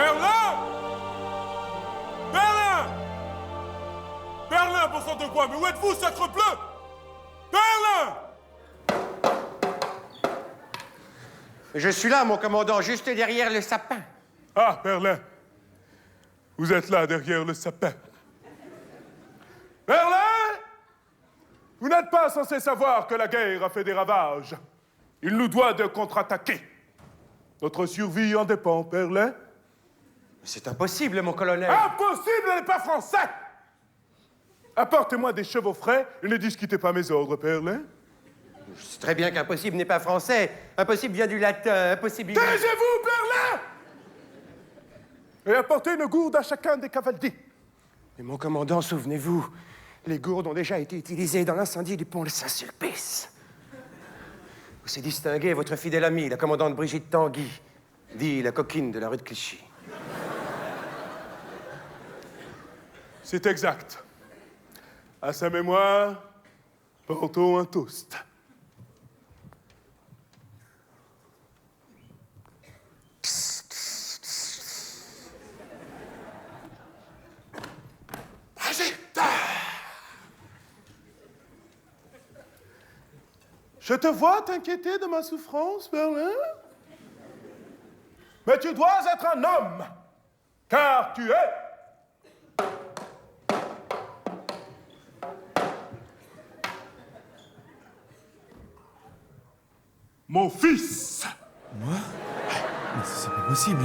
Berlin! Berlin! Berlin, bon sang de quoi? Mais où êtes-vous, sacre-bleu? Berlin! Je suis là, mon commandant, juste derrière le sapin. Ah, Berlin. Vous êtes là, derrière le sapin. Berlin! Vous n'êtes pas censé savoir que la guerre a fait des ravages. Il nous doit de contre-attaquer. Notre survie en dépend, Berlin. C'est impossible, mon colonel. Impossible, elle n'est pas français! Apportez-moi des chevaux frais et ne discutez pas mes ordres, Berlin. Je sais très bien qu'impossible n'est pas français. Impossible vient du latin, impossible... Taisez-vous, Berlin! Et apportez une gourde à chacun des cavaliers. Mais mon commandant, souvenez-vous, les gourdes ont déjà été utilisées dans l'incendie du pont de Saint-Sulpice. Vous s'est distingué votre fidèle amie, la commandante Brigitte Tanguy, dit la coquine de la rue de Clichy. C'est exact. À sa mémoire, portons un toast. Je te vois t'inquiéter de ma souffrance, Berlin. Mais tu dois être un homme, car tu es. Mon fils. Moi? Mais c'est pas possible.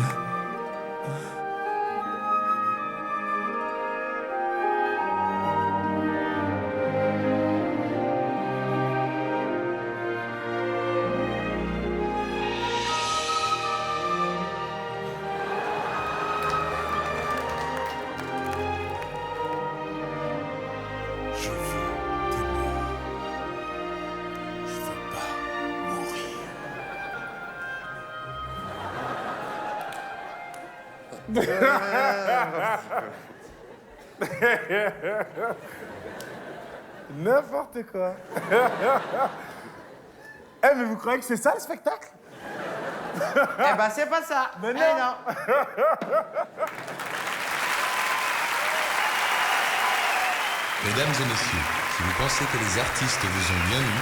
Je veux tes morts. Je veux pas mourir. N'importe quoi. Eh, mais vous croyez que c'est ça le spectacle? Eh ben, c'est pas ça. Mais non. Eh non. Mesdames et messieurs, si vous pensez que les artistes vous ont bien eu,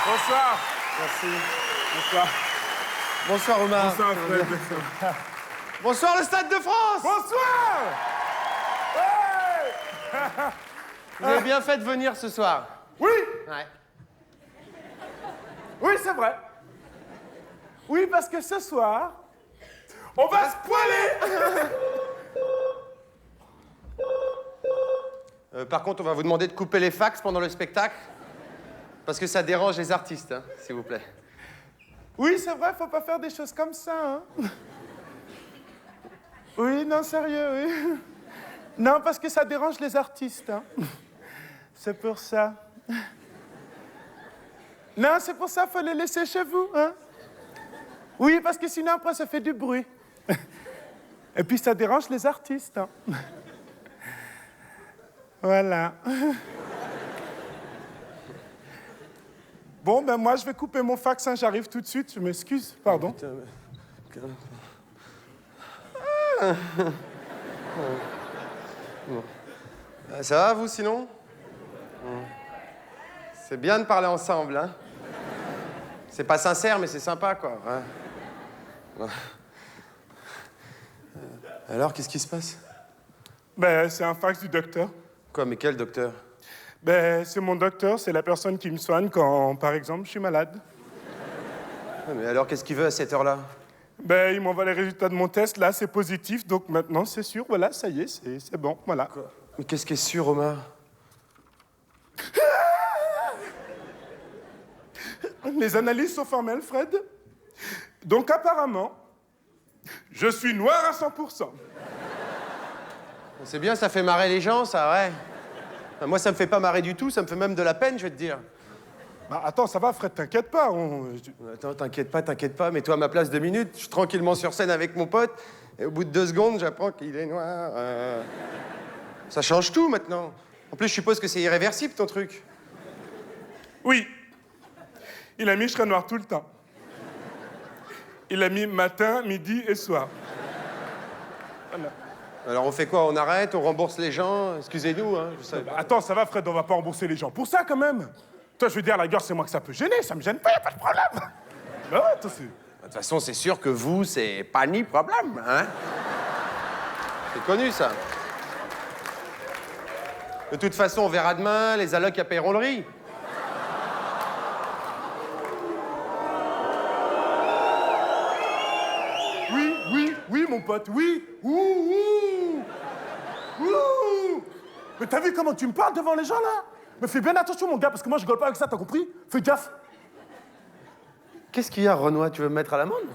Bonsoir. Merci. Bonsoir. Bonsoir, Omar. Bonsoir, Fred. Bonsoir, le Stade de France. Bonsoir. Hey. Vous avez bien fait de venir ce soir. Oui, Ouais. oui, c'est vrai. Oui, parce que ce soir, on va se poiler. Par contre, on va vous demander de couper les fax pendant le spectacle. Parce que ça dérange les artistes, hein, s'il vous plaît. Oui, c'est vrai, faut pas faire des choses comme ça, hein. Oui, non, sérieux, oui. Non, parce que ça dérange les artistes, hein. C'est pour ça. Non, c'est pour ça, faut les laisser chez vous, hein. Oui, parce que sinon, après, ça fait du bruit. Et puis, ça dérange les artistes, hein. Voilà. Bon, ben moi, je vais couper mon fax, hein, j'arrive tout de suite, je m'excuse, pardon. Ça va, vous, sinon? C'est bien de parler ensemble, hein? C'est pas sincère, mais c'est sympa, quoi. Hein. Alors, qu'est-ce qui se passe? Ben, c'est un fax du docteur. Quoi, mais quel docteur? Ben, c'est mon docteur, c'est la personne qui me soigne quand, par exemple, je suis malade. Mais alors, qu'est-ce qu'il veut à cette heure-là? Ben, il m'envoie les résultats de mon test, là, c'est positif, donc maintenant, c'est sûr, voilà, ça y est, c'est bon, voilà. Mais qu'est-ce qui est sûr, Omar? Les analyses sont formelles, Fred. Donc, apparemment, je suis noir à 100%. C'est bien, ça fait marrer les gens, ça, ouais. Moi, ça me fait pas marrer du tout, ça me fait même de la peine, je vais te dire. Bah, attends, ça va, Fred, t'inquiète pas, Attends, t'inquiète pas, mets-toi à ma place 2 minutes. Je suis tranquillement sur scène avec mon pote, et au bout de 2 secondes, j'apprends qu'il est noir. Ça change tout, maintenant. En plus, je suppose que c'est irréversible, ton truc. Oui. Il a mis je serai noir tout le temps. Il a mis matin, midi et soir. Voilà. Alors, on fait quoi? On arrête? On rembourse les gens? Excusez-nous, hein, je savais pas. Attends, ça va, Fred, on va pas rembourser les gens. Pour ça, quand même. Toi, je veux dire, à la gueule, c'est moi que ça peut gêner. Ça me gêne pas, y a pas de problème. Bah ouais, toi, c'est... De toute façon, c'est sûr que vous, c'est pas ni problème, hein? C'est connu, ça. De toute façon, on verra demain, les allocs paieront le riz. Oui, mon pote, oui. Ouh. Mais t'as vu comment tu me parles devant les gens, là? Mais fais bien attention, mon gars, parce que moi, je rigole pas avec ça, t'as compris? Fais gaffe. Qu'est-ce qu'il y a, Renoir? Tu veux me mettre à l'amende?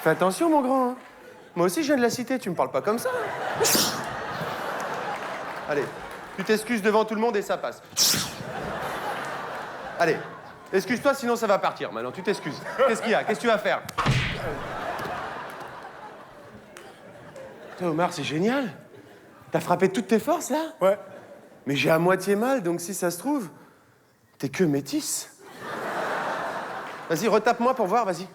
Fais attention, mon grand. Hein. Moi aussi, je viens de la cité, tu me parles pas comme ça. Allez, tu t'excuses devant tout le monde et ça passe. Allez, excuse-toi, sinon ça va partir. Maintenant, tu t'excuses. Qu'est-ce qu'il y a? Qu'est-ce que tu vas faire? Toi, Omar, c'est génial. T'as frappé toutes tes forces, là? Ouais. Mais j'ai à moitié mal, donc si ça se trouve, t'es que métisse. Vas-y, retape-moi pour voir, vas-y.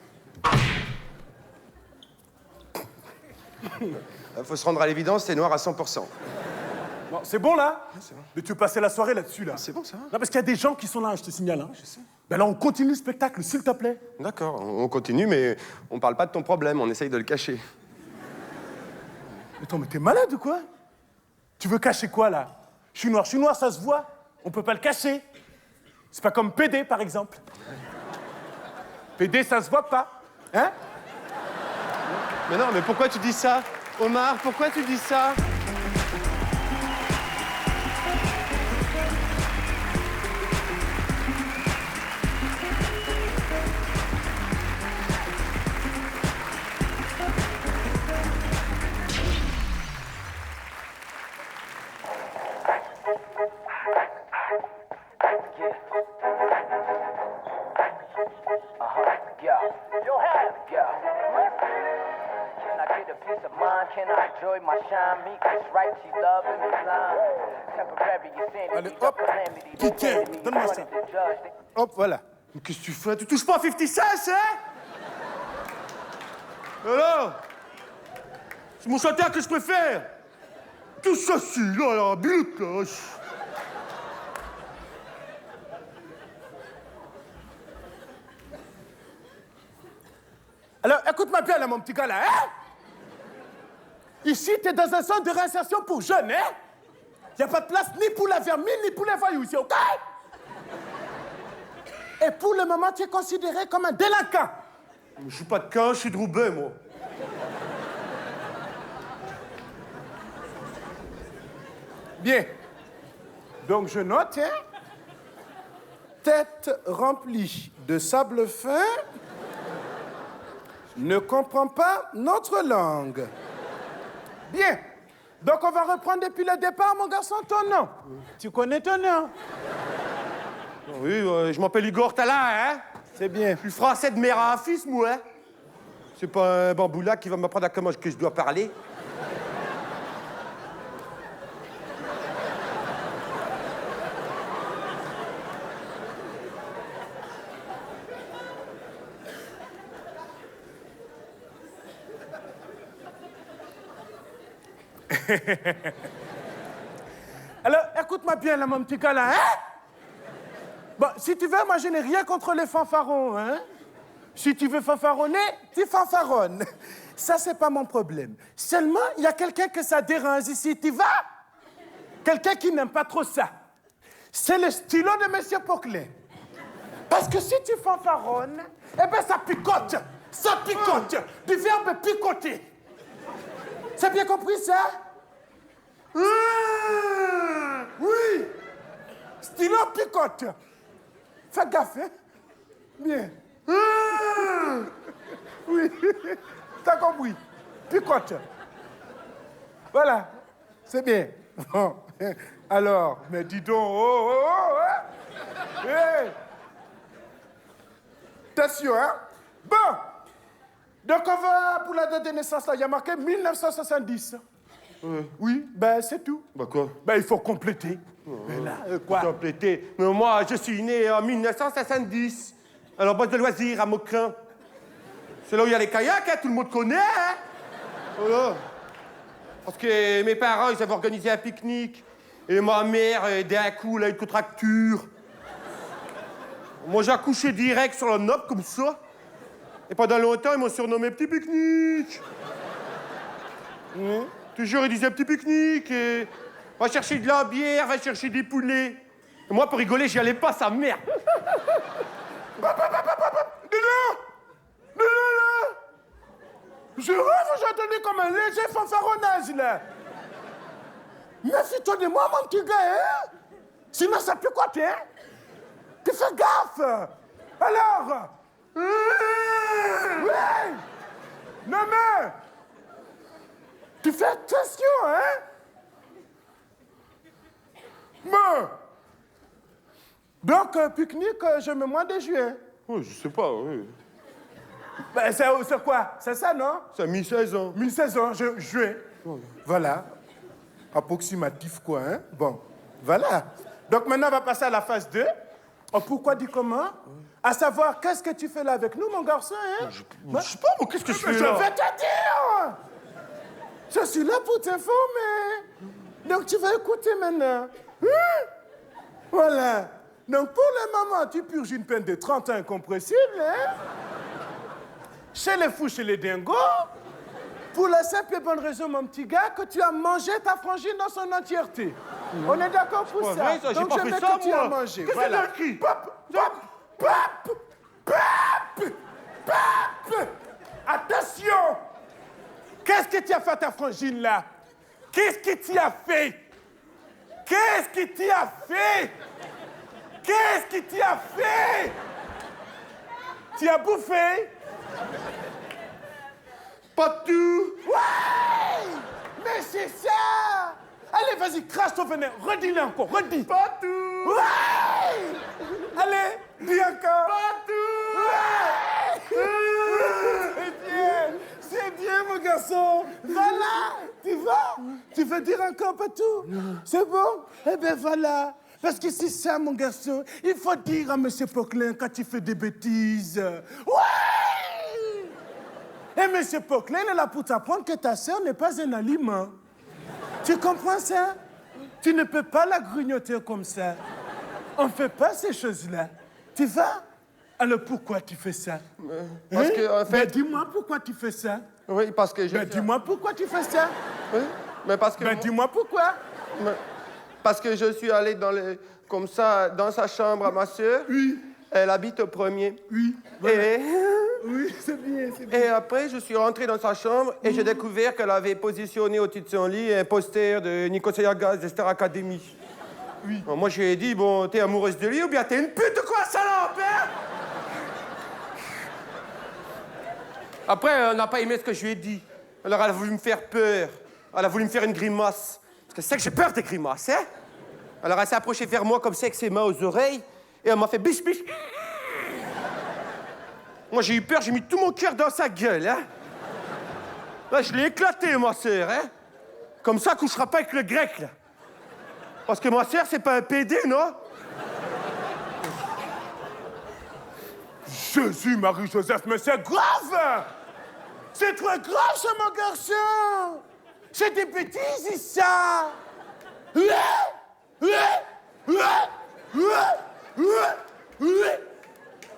Faut se rendre à l'évidence, t'es noir à 100%. Bon, c'est bon, là? C'est bon. Mais tu veux passer la soirée là-dessus, là? C'est bon, ça va. Non, parce qu'il y a des gens qui sont là, je te signale. Hein. Je sais. Ben là, on continue le spectacle, s'il te plaît. D'accord, on continue, mais on parle pas de ton problème, on essaye de le cacher. Attends, mais t'es malade ou quoi? Tu veux cacher quoi, là? Je suis noir, ça se voit. On peut pas le cacher. C'est pas comme PD, par exemple. PD, ça se voit pas. Hein? Mais non, mais pourquoi tu dis ça? Omar, pourquoi tu dis ça? Allez, hop, Piquet, donne-moi ça. Hop, voilà. Mais qu'est-ce que tu fais? Tu touches pas à 50 Cent, hein? Alors? C'est mon chanteur que je préfère. Tout ça, c'est là, la bite, là. Alors, écoute-moi bien, là, mon petit gars, là, hein? Ici, t'es dans un centre de réinsertion pour jeunes, hein? Y a pas de place ni pour la vermine, ni pour les voyous ici, OK? Et pour le moment, tu es considéré comme un délinquant. Je suis pas de Caen, je suis de Roubaix, moi. Bien. Donc, je note, hein? Tête remplie de sable fin, ne comprend pas notre langue. Bien. Donc, on va reprendre depuis le départ, mon garçon, ton nom. Tu connais ton nom? Oui, je m'appelle Igor Tala, hein? C'est bien. Je suis français de mère à fils, moi, hein? C'est pas un bamboula qui va m'apprendre à comment que je dois parler. Alors, écoute-moi bien, là, mon petit gars, là, hein? Bon, si tu veux, moi, je n'ai rien contre les fanfarons, hein? Si tu veux fanfaronner, tu fanfaronnes. Ça, c'est pas mon problème. Seulement, il y a quelqu'un que ça dérange ici. Tu vas? Quelqu'un qui n'aime pas trop ça. C'est le stylo de Monsieur Poquelin. Parce que si tu fanfaronnes, eh bien ça picote. Ça picote. Du verbe picoter. C'est bien compris ça? Oui. Stylo picote. Fais gaffe, hein? Bien. Oui. T'as compris? Picote. Voilà. C'est bien. Bon. Alors, mais dis donc, hein? Hey. Attention, hein? Bon. Donc, on va, pour la date de naissance, là, il y a marqué 1970. Oui, ben c'est tout. Bah quoi? Ben, il faut compléter. Mais là, quoi? Complété. Mais moi, je suis né en 1970. Alors, boîte de loisirs à Maucrin. C'est là où il y a les kayaks, hein, tout le monde connaît, hein? Voilà. Parce que mes parents, ils avaient organisé un pique-nique. Et ma mère, d'un coup, elle a eu une contracture. Moi, j'ai accouché direct sur la nappe, comme ça. Et pendant longtemps, ils m'ont surnommé Petit Pique-Nique. Toujours, ils disaient Petit Pique-Nique. Et... va chercher de la bière, va chercher des poulets. Et moi, pour rigoler, j'y allais pas, sa mère. Je rêve, j'ai entendu comme un léger fanfaronnage, là. Méfie-toi de moi, mon petit gars, hein? Sinon, ça picote, hein? Tu fais gaffe. Alors? Oui. Non, mais... tu fais attention, hein? Bon. Donc, pique-nique, je mets mois de juillet. Oui, je sais pas, oui. Ben, c'est quoi? C'est ça, non? Ça a mis 16 ans. 1016 ans, juin. Voilà. Approximatif, quoi, hein? Bon, voilà. Donc maintenant, on va passer à la phase 2. Oh, pourquoi dit comment? À savoir, qu'est-ce que tu fais là avec nous, mon garçon, hein? Je sais pas, moi, qu'est-ce que je fais Je là? vais te dire! Je suis là pour t'informer. Donc tu vas écouter maintenant. Hein? Voilà. Donc pour le moment, tu purges une peine de 30 ans incompressible, hein? Chez les fous, chez les dingos. Pour la simple et bonne raison, mon petit gars, que tu as mangé ta frangine dans son entièreté. On est d'accord pour ça? vrai, ça, j'ai Donc pas je fait veux ça, que tu as moi. mangé. Qu'est-ce Voilà. que t'as écrit? Pop, pop, pop, pop, pop. Attention! Qu'est-ce que tu as fait à ta frangine là? Qu'est-ce que tu as fait? Qu'est-ce que tu as fait? Qu'est-ce que tu as fait? Tu as bouffé? Pas tout. Ouais! Mais c'est ça! Allez, vas-y, crache ton venin. Redis-le encore, redis. Pas tout. Ouais! Allez, dis encore. Pas tout. Ouais! C'est bien, mon garçon. Voilà, tu vois? Tu veux dire encore pas tout? C'est bon? Eh bien, voilà. Parce que c'est ça, mon garçon. Il faut dire à M. Poquelin quand tu fais des bêtises. Ouais! Et M. Poquelin est là pour t'apprendre que ta sœur n'est pas un aliment. Tu comprends ça? Tu ne peux pas la grignoter comme ça. On ne fait pas ces choses-là. Tu vas? Alors pourquoi tu fais ça? Parce que, en fait... Ben, dis-moi pourquoi tu fais ça. Oui, parce que je... Ben, dis-moi pourquoi tu fais ça. Oui, mais parce que... Ben, dis-moi pourquoi. Parce que je suis allé comme ça, dans sa chambre à ma sœur. Oui. Elle habite au premier. Oui. Voilà. Et... Oui, c'est bien, c'est bien. Et après, je suis rentré dans sa chambre et j'ai découvert qu'elle avait positionné au-dessus de son lit un poster de Nicolas Gaz de Star Academy. Oui. Alors, moi, je lui ai dit, bon, t'es amoureuse de lui ou bien t'es une pute ou quoi, salope, hein? Après, elle n'a pas aimé ce que je lui ai dit. Alors, elle a voulu me faire peur. Elle a voulu me faire une grimace. Parce que c'est que j'ai peur des grimaces, hein? Alors, elle s'est approchée vers moi comme ça, avec ses mains aux oreilles, et elle m'a fait biche, biche. Moi, j'ai eu peur, j'ai mis tout mon cœur dans sa gueule, hein? Là, je l'ai éclaté, ma sœur, hein? Comme ça, elle couchera pas avec le grec, là. Parce que ma sœur, c'est pas un PD, non? Jésus, Marie-Joseph, mais c'est grave! C'est très grave, ça, mon garçon! C'est des bêtises, ça!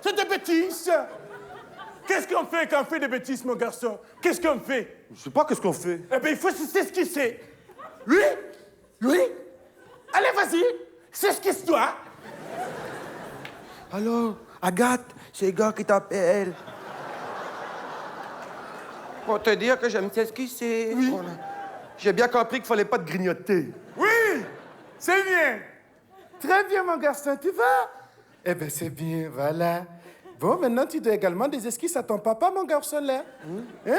C'est des bêtises! Qu'est-ce qu'on fait quand on fait des bêtises, mon garçon? Qu'est-ce qu'on fait? Je sais pas qu'est-ce qu'on fait. Eh bien, il faut s'esquisser. Oui? Oui? Allez, vas-y, s'esquisse-toi. Agathe, c'est le gars qui t'appelle. Pour te dire que je me s'excuser. Oui. Voilà. J'ai bien compris qu'il fallait pas te grignoter. Oui, c'est bien. Très bien, mon garçon, tu vas? Eh bien, c'est bien, voilà. Bon, maintenant, tu dois également des esquisses à ton papa, mon garçon, là. Hein?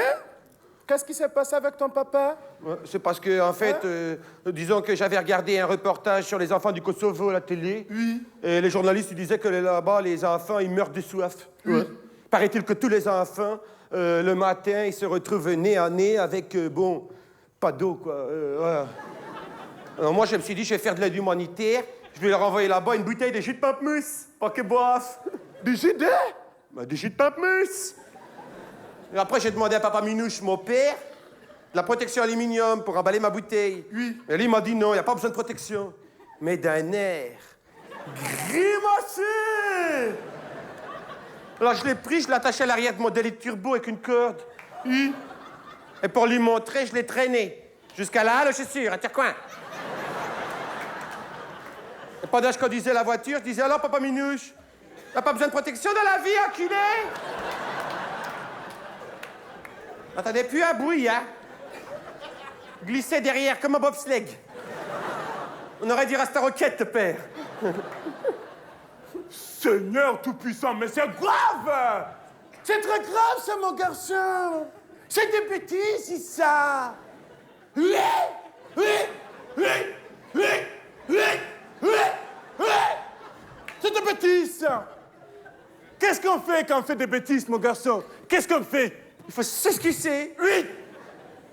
Qu'est-ce qui s'est passé avec ton papa? Ouais, c'est parce que, en fait, disons que j'avais regardé un reportage sur les enfants du Kosovo à la télé. Oui. Et les journalistes ils disaient que là-bas, les enfants, ils meurent de soif. Oui. Paraît-il que tous les enfants, le matin, ils se retrouvent nez à nez avec, bon, pas d'eau, quoi. Voilà. Alors moi, je me suis dit, je vais faire de l'aide humanitaire. Je vais leur envoyer là-bas une bouteille de jus de pamplemousse, pas qu'ils boivent. Du jus de? Ben, du jus de pamplemousse. Et après, j'ai demandé à Papa Minouche, mon père, de la protection aluminium pour emballer ma bouteille. Oui. Et lui, il m'a dit non, il n'y a pas besoin de protection. Mais d'un air grimacé. Alors, je l'ai pris, je l'ai attaché à l'arrière de mon délit turbo avec une corde. Oui. Et pour lui montrer, je l'ai traîné jusqu'à la halle aux chaussures, à Tircoin. Et pendant que je conduisais la voiture, je disais alors, Papa Minouche, t'as pas besoin de protection dans la vie, enculé? T'entendais plus un bruit, hein? Glissait derrière comme un bobsleigh. On aurait dit Rasta Rocket, père. Seigneur Tout-Puissant, mais c'est grave! C'est très grave, ça, mon garçon! C'est des bêtises, c'est ça! Oui! Oui! Oui! Oui! Oui! Oui! Oui! C'est des bêtises, ça! Qu'est-ce qu'on fait quand on fait des bêtises, mon garçon? Qu'est-ce qu'on fait? Il faut s'excuser. Oui!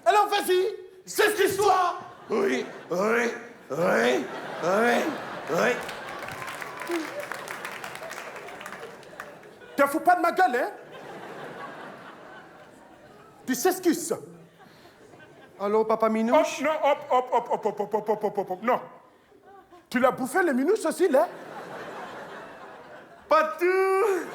Alors, vas-y! S'excuse-toi! Oui, oui, oui, oui, oui. T'en fous pas de ma gueule, hein? Tu s'excuses, ça. Allô, Papa Hop, Minouche? non, hop, hop, hop, hop, hop, hop, hop, hop, hop, hop, non. Tu l'as bouffé, les minouches aussi, là? Pas tout.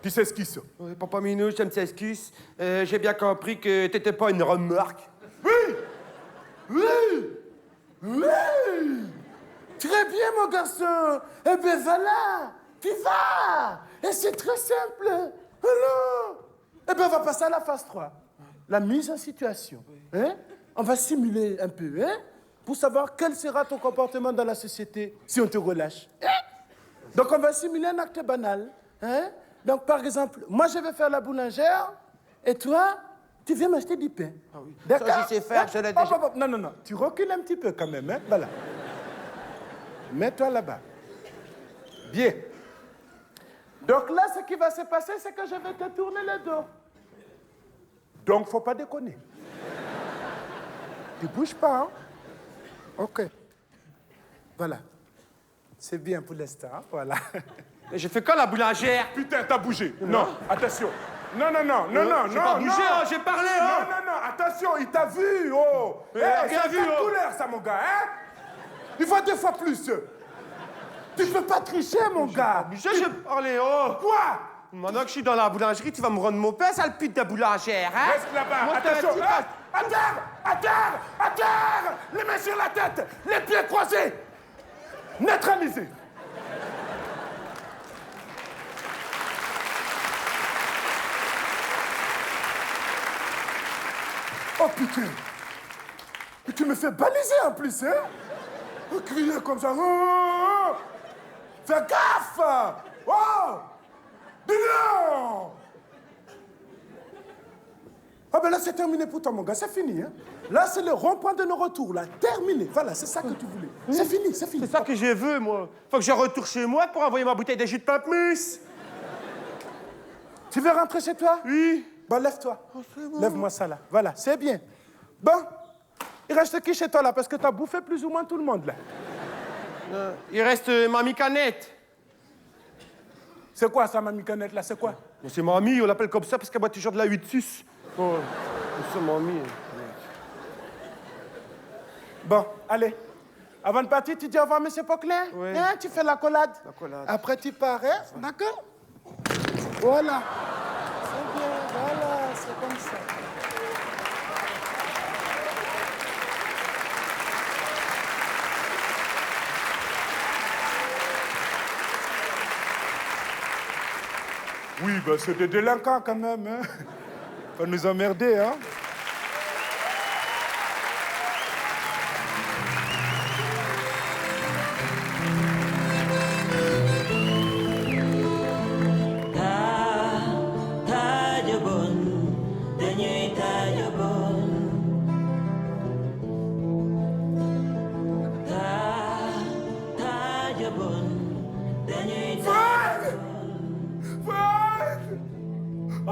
Tu s'excuses, ça. Oui, Papa Minouche, je me s'excuse. J'ai bien compris que t'étais pas une remorque. Oui! Oui! Oui! Très bien, mon garçon. Eh bien, voilà. Tu vas. Et c'est très simple. Alors. Eh bien, on va passer à la phase 3. La mise en situation. Hein? On va simuler un peu, hein? Pour savoir quel sera ton comportement dans la société si on te relâche. Hein? Donc, on va simuler un acte banal. Hein? Donc, par exemple, moi, je vais faire la boulangère et toi, tu viens m'acheter du pain. Ah oui. D'accord? Ça, je sais faire, je l'ai Hop, déjà... hop, hop. Non, non, non. Tu recules un petit peu quand même, hein? Voilà. Mets-toi là-bas. Bien. Donc là, ce qui va se passer, c'est que je vais te tourner le dos. Donc, faut pas déconner. Tu bouges pas, hein? OK. Voilà. C'est bien pour l'instant, hein? Voilà. Mais j'ai fait quoi, la boulangère? Putain, t'as bougé. Non, attention. Non, non, non, non, non, J'ai non, pas bougé, non. hein, j'ai parlé, Non, hein. non, non, attention, il t'a vu, oh. Mais rien c'est vu, ta oh. couleur, ça, mon gars, hein? Il faut 2 fois plus. Tu peux pas tricher, mon gars. J'ai parlé, oh. Quoi? Maintenant que je suis dans la boulangerie, tu vas me rendre mon pain, sale pute de boulangère, hein? Reste là-bas, Moi, t'as un attention. petit Hein? À terre, à terre, à terre. Les mains sur la tête, les pieds croisés. Neutralisé. Oh putain! Et tu me fais baliser en plus, hein? Crier comme ça. Oh, oh, oh. Fais gaffe! Oh! Dis non! Ah ben là, c'est terminé pour toi, mon gars. C'est fini, hein? Là, c'est le rond-point de nos retours, là. Terminé. Voilà, c'est ça que tu voulais. C'est fini, c'est fini. C'est ça que je veux, moi. Faut que je retourne chez moi pour envoyer ma bouteille de jus de pamplemousse. Tu veux rentrer chez toi? Oui. Bon, lève-toi. Oh, c'est bon. Lève-moi ça, là. Voilà, c'est bien. Bon, il reste qui chez toi, là? Parce que t'as bouffé plus ou moins tout le monde, là. Il reste Mamie Canette. C'est quoi, ça, mamie canette, là? C'est quoi? Mais c'est Mamie, on l'appelle comme ça parce qu'elle boit toujours de la 8-6. Oh, c'est Mamie. Bon, allez. Avant de partir, tu dis au revoir, monsieur Poquelin? Oui. Hein, tu fais l'accolade. L'accolade. Après, tu pars, hein? D'accord? Voilà. C'est bien, voilà, c'est comme ça. bah c'est des délinquants quand même, hein. Pas nous emmerder, hein.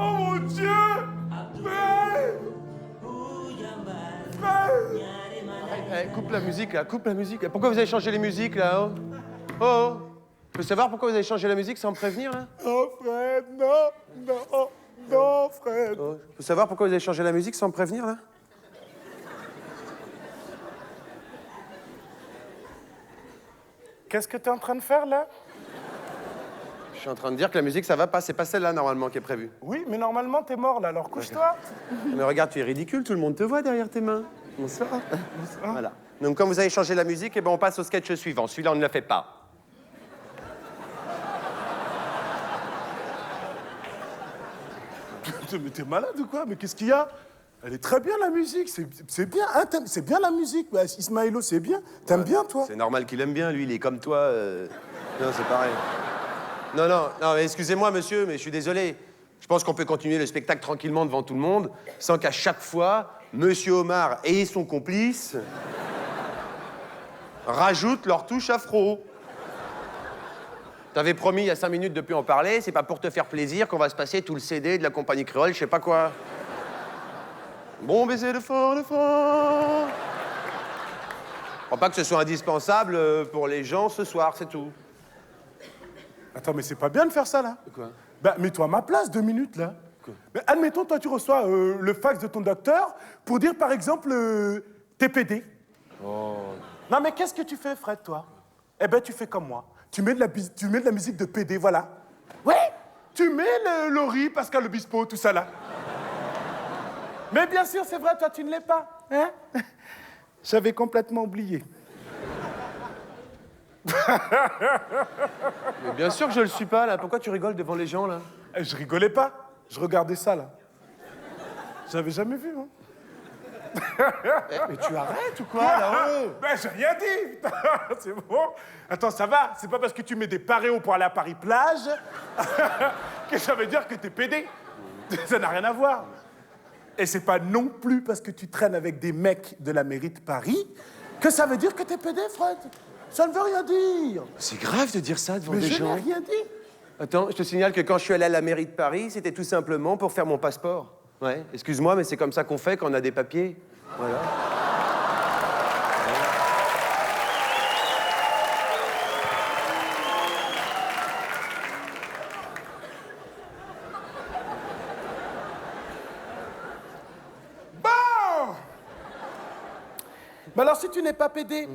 Oh mon Dieu! Coupe la musique, là, coupe la musique. Pourquoi vous avez changé les musiques, là, oh? Oh, je peux savoir pourquoi vous avez changé la musique sans me prévenir, là? Non, Fred, non, non, non, Fred. Oh, je peux savoir pourquoi vous avez changé la musique sans me prévenir, là? Qu'est-ce que t'es en train de faire, là? Je suis en train de dire que la musique, ça va pas. C'est pas celle-là, normalement, qui est prévue. Oui, mais normalement, t'es mort, là, alors couche-toi. Mais regarde, tu es ridicule, tout le monde te voit derrière tes mains. Bonsoir. Voilà. Donc, comme vous avez changé la musique, eh ben, on passe au sketch suivant. Celui-là, on ne le fait pas. Mais t'es malade ou quoi? Mais qu'est-ce qu'il y a? Elle est très bien, la musique, c'est bien, hein, c'est bien la musique. Bah, Ismaïlo, c'est bien. T'aimes bien, toi? C'est normal qu'il aime bien, lui, il est comme toi. Non, c'est pareil. Non, mais excusez-moi, monsieur, mais je suis désolé. Je pense qu'on peut continuer le spectacle tranquillement devant tout le monde, sans qu'à chaque fois, monsieur Omar et son complice rajoutent leur touche afro. T'avais promis il y a 5 minutes de plus en parler, c'est pas pour te faire plaisir qu'on va se passer tout le CD de la compagnie créole, je sais pas quoi. Bon baiser de fort, de fort. Je crois pas que ce soit indispensable pour les gens ce soir, c'est tout. Attends, mais c'est pas bien de faire ça, là. Quoi? Bah, mets-toi à ma place, 2 minutes, là. Quoi? Mais admettons, toi, tu reçois le fax de ton docteur pour dire, par exemple, TPD. Oh. Non, mais qu'est-ce que tu fais, Fred, toi? Eh ben, tu fais comme moi. Tu mets de la musique de PD, voilà. Ouais. Tu mets le Laurie, Pascal Obispo, tout ça, là. Mais bien sûr, c'est vrai, toi, tu ne l'es pas, hein? J'avais complètement oublié. Mais bien sûr que je le suis pas, là. Pourquoi tu rigoles devant les gens, là? Je rigolais pas. Je regardais ça, là. J'avais jamais vu, hein. Mais tu arrêtes ou quoi, là-haut? Ben, j'ai rien dit, putain, c'est bon. Attends, ça va, c'est pas parce que tu mets des paréos pour aller à Paris-Plage que ça veut dire que t'es pédé. Ça n'a rien à voir. Et c'est pas non plus parce que tu traînes avec des mecs de la mairie de Paris que ça veut dire que t'es pédé, Fred. Ça ne veut rien dire. C'est grave de dire ça devant Mais des je gens. n'ai rien dit. Attends, je te signale que quand je suis allé à la mairie de Paris, c'était tout simplement pour faire mon passeport. Ouais, excuse-moi, mais c'est comme ça qu'on fait quand on a des papiers. Voilà. Bon. Mais alors, si tu n'es pas pédé,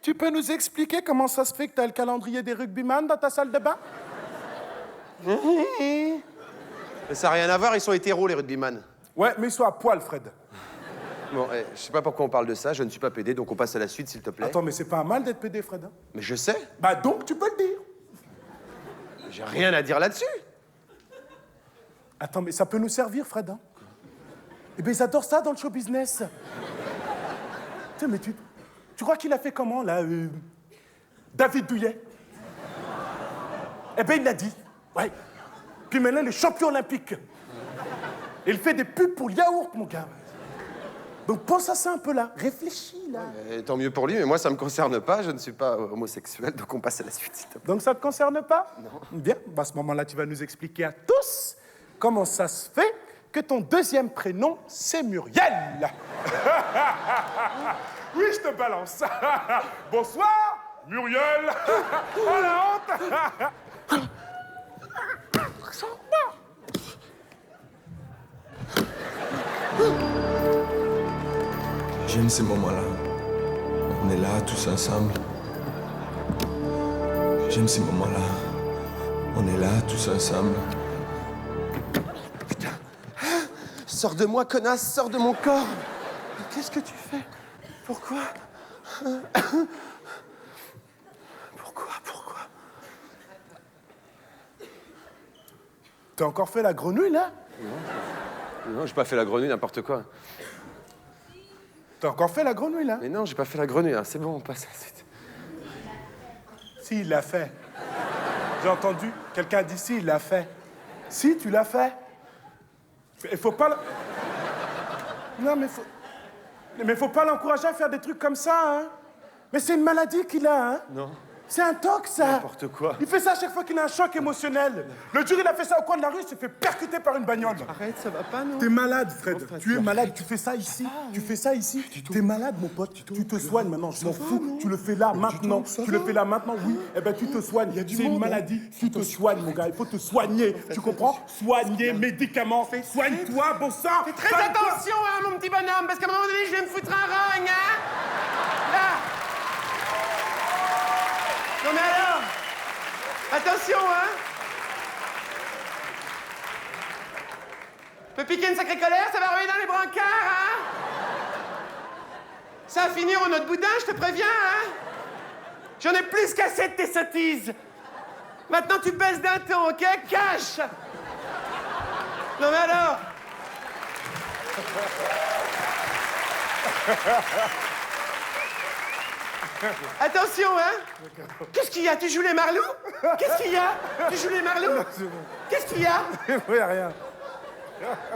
tu peux nous expliquer comment ça se fait que tu as le calendrier des rugbyman dans ta salle de bain? Mais ça n'a rien à voir, ils sont hétéros, les rugbyman. Ouais, mais ils sont à poil, Fred. Bon, je sais pas pourquoi on parle de ça, je ne suis pas pédé, donc on passe à la suite, s'il te plaît. Attends, mais c'est pas un mal d'être pédé, Fred, hein? Mais je sais, Bah donc, tu peux le dire. j'ai rien à dire là-dessus. Attends, mais ça peut nous servir, Fred, hein? Eh bien, ils adorent ça dans le show business. Tiens, mais tu crois qu'il a fait comment, là, David Douillet? Eh bien, il l'a dit. Ouais. Puis maintenant, il est champion olympique. Et il fait des pubs pour le yaourt, mon gars. Donc pense à ça un peu là. Réfléchis, là. Tant mieux pour lui, mais moi, ça me concerne pas, je ne suis pas homosexuel, donc on passe à la suite, s'il te plaît. Donc ça te concerne pas? Non. Bien, bah, à ce moment-là, tu vas nous expliquer à tous comment ça se fait que ton deuxième prénom, c'est Muriel. Oui, je te balance. Bonsoir, Muriel. Oh la honte. J'aime ces moments-là. On est là, tous ensemble. J'aime ces moments-là. On est là, tous ensemble. Sors de moi, connasse, sors de mon corps. Qu'est-ce que tu fais? Pourquoi? Pourquoi? T'as encore fait la grenouille, là? Non, j'ai pas fait la grenouille, n'importe quoi. T'as encore fait la grenouille, là? Mais non, j'ai pas fait la grenouille, hein. C'est bon, on passe à la suite. Si, il l'a fait. J'ai entendu quelqu'un d'ici, il l'a fait. Si, tu l'as fait. Il faut pas... Non, mais faut pas l'encourager à faire des trucs comme ça, hein. Mais c'est une maladie qu'il a, hein. Non. C'est un toc, ça. N'importe quoi. Il fait ça à chaque fois qu'il a un choc émotionnel. Le jour, il a fait ça au coin de la rue, il s'est fait percuter par une bagnole. Arrête, ça va pas, non? T'es malade, Fred. Enfin, Tu es malade. Tu fais ça ici. Tu fais ça ici. T'es malade, mon pote. Tu te soignes maintenant. Je m'en fous. Tu le fais là, maintenant. Tu le fais là, maintenant, oui. Eh ben, tu te soignes. C'est une maladie. Tu te soignes, mon gars. Il faut te soigner. Tu comprends? Soigner, médicaments. Soigne-toi, bon sang. Fais très attention, hein, mon petit bonhomme, parce qu'à un moment donné, je vais me foutre un rogne, hein. Là. Non mais alors, attention, hein. Peut piquer une sacrée colère, ça va revenir dans les brancards, hein. Ça va finir en autre boudin, je te préviens, hein. J'en ai plus qu'assez de tes sottises. Maintenant, tu baisses d'un ton, ok? Cache. Non mais alors. Attention, hein. Qu'est-ce qu'il y a? Tu joues les marlous? Qu'est-ce qu'il y a? Tu joues les marlous? Qu'est-ce qu'il y a? Oui, rien.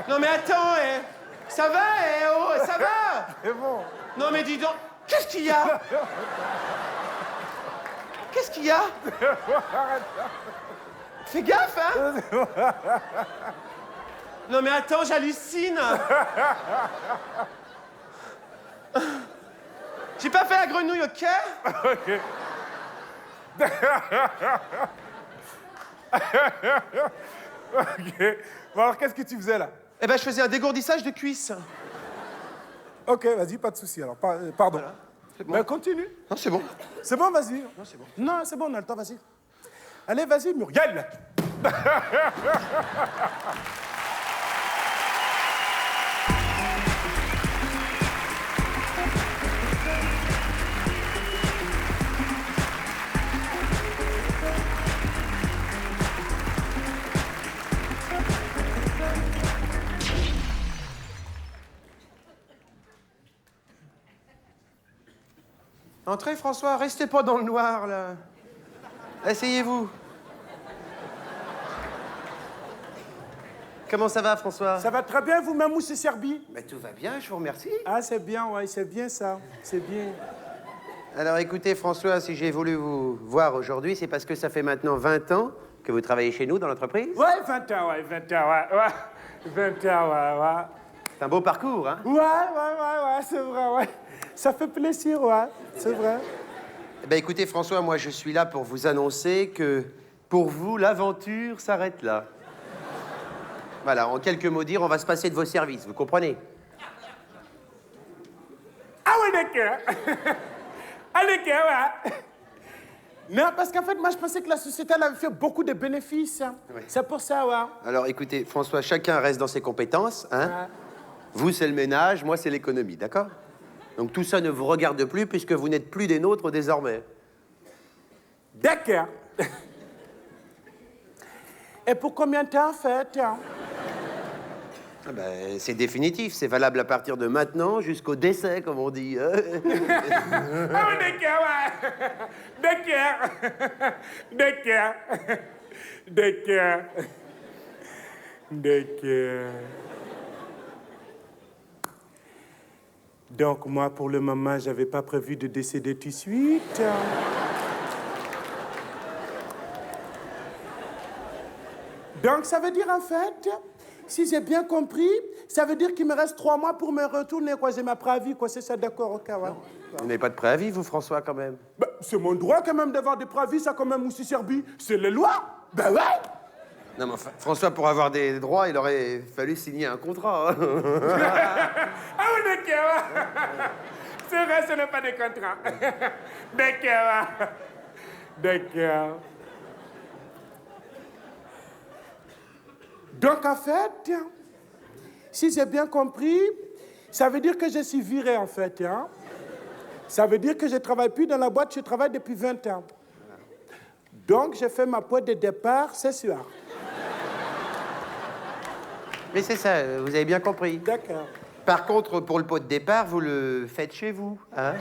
Non mais attends, eh. Ça va, eh, oh, ça va. C'est bon. Non mais dis donc, qu'est-ce qu'il y a? Qu'est-ce qu'il y a? Fais gaffe, hein. Non mais attends, j'hallucine. J'ai pas fait la grenouille, ok? Ok. Ok. Bon, alors, qu'est-ce que tu faisais, là? Eh ben, je faisais un dégourdissage de cuisses. Ok, vas-y, pas de souci. Alors, pardon. Voilà. C'est bon. Ben, continue. Non, c'est bon. C'est bon, vas-y. Non, c'est bon. Non, c'est bon, on a le temps, vas-y. Allez, vas-y, Muriel. Entrez, François, restez pas dans le noir, là. Asseyez-vous. Comment ça va, François? Ça va très bien, vous, ma mousse et Serbie? Ben, tout va bien, je vous remercie. Ah, c'est bien, ouais, c'est bien, ça. C'est bien. Alors, écoutez, François, si j'ai voulu vous voir aujourd'hui, c'est parce que ça fait maintenant 20 ans que vous travaillez chez nous, dans l'entreprise. Ouais, 20 ans, ouais, 20 ans, ouais. 20 ans, ouais. C'est un beau parcours, hein? Ouais, c'est vrai, ouais. Ça fait plaisir, ouais, c'est vrai. Eh ben, écoutez, François, moi, je suis là pour vous annoncer que, pour vous, l'aventure s'arrête là. Voilà, en quelques mots dire, on va se passer de vos services, vous comprenez? Ah ouais, d'accord. Ah, d'accord, ouais. Non, parce qu'en fait, moi, je pensais que la société, elle avait fait beaucoup de bénéfices. Hein. Ouais. C'est pour ça, ouais. Alors, écoutez, François, chacun reste dans ses compétences, hein? Ouais. Vous, c'est le ménage, moi, c'est l'économie, d'accord? Donc, tout ça ne vous regarde plus, puisque vous n'êtes plus des nôtres désormais. D'accord. Et pour combien de temps, en fait? Hein? Ah ben, c'est définitif, c'est valable à partir de maintenant jusqu'au décès, comme on dit. Ah oui, d'accord, ouais. D'accord. D'accord. D'accord. D'accord. Donc, moi, pour le moment, j'avais pas prévu de décéder tout de suite. Donc, ça veut dire, en fait, si j'ai bien compris, ça veut dire qu'il me reste 3 mois pour me retourner, quoi. J'ai ma préavis, quoi. C'est ça, d'accord, ok, ouais. Vous n'avez pas de préavis, vous, François, quand même? Ben, c'est mon droit, quand même, d'avoir des préavis, ça, quand même, aussi, Serbie. C'est les lois. Ben ouais. Non, mais enfin, François, pour avoir des droits, il aurait fallu signer un contrat. Hein. Ah oui, d'accord. C'est vrai, ce n'est pas des contrats. D'accord. D'accord. Donc, en fait, si j'ai bien compris, ça veut dire que je suis viré, en fait. Hein? Ça veut dire que je ne travaille plus dans la boîte, je travaille depuis 20 ans. Donc, j'ai fait ma pointe de départ ce soir. Mais c'est ça, vous avez bien compris. D'accord. Par contre, pour le pot de départ, vous le faites chez vous, hein?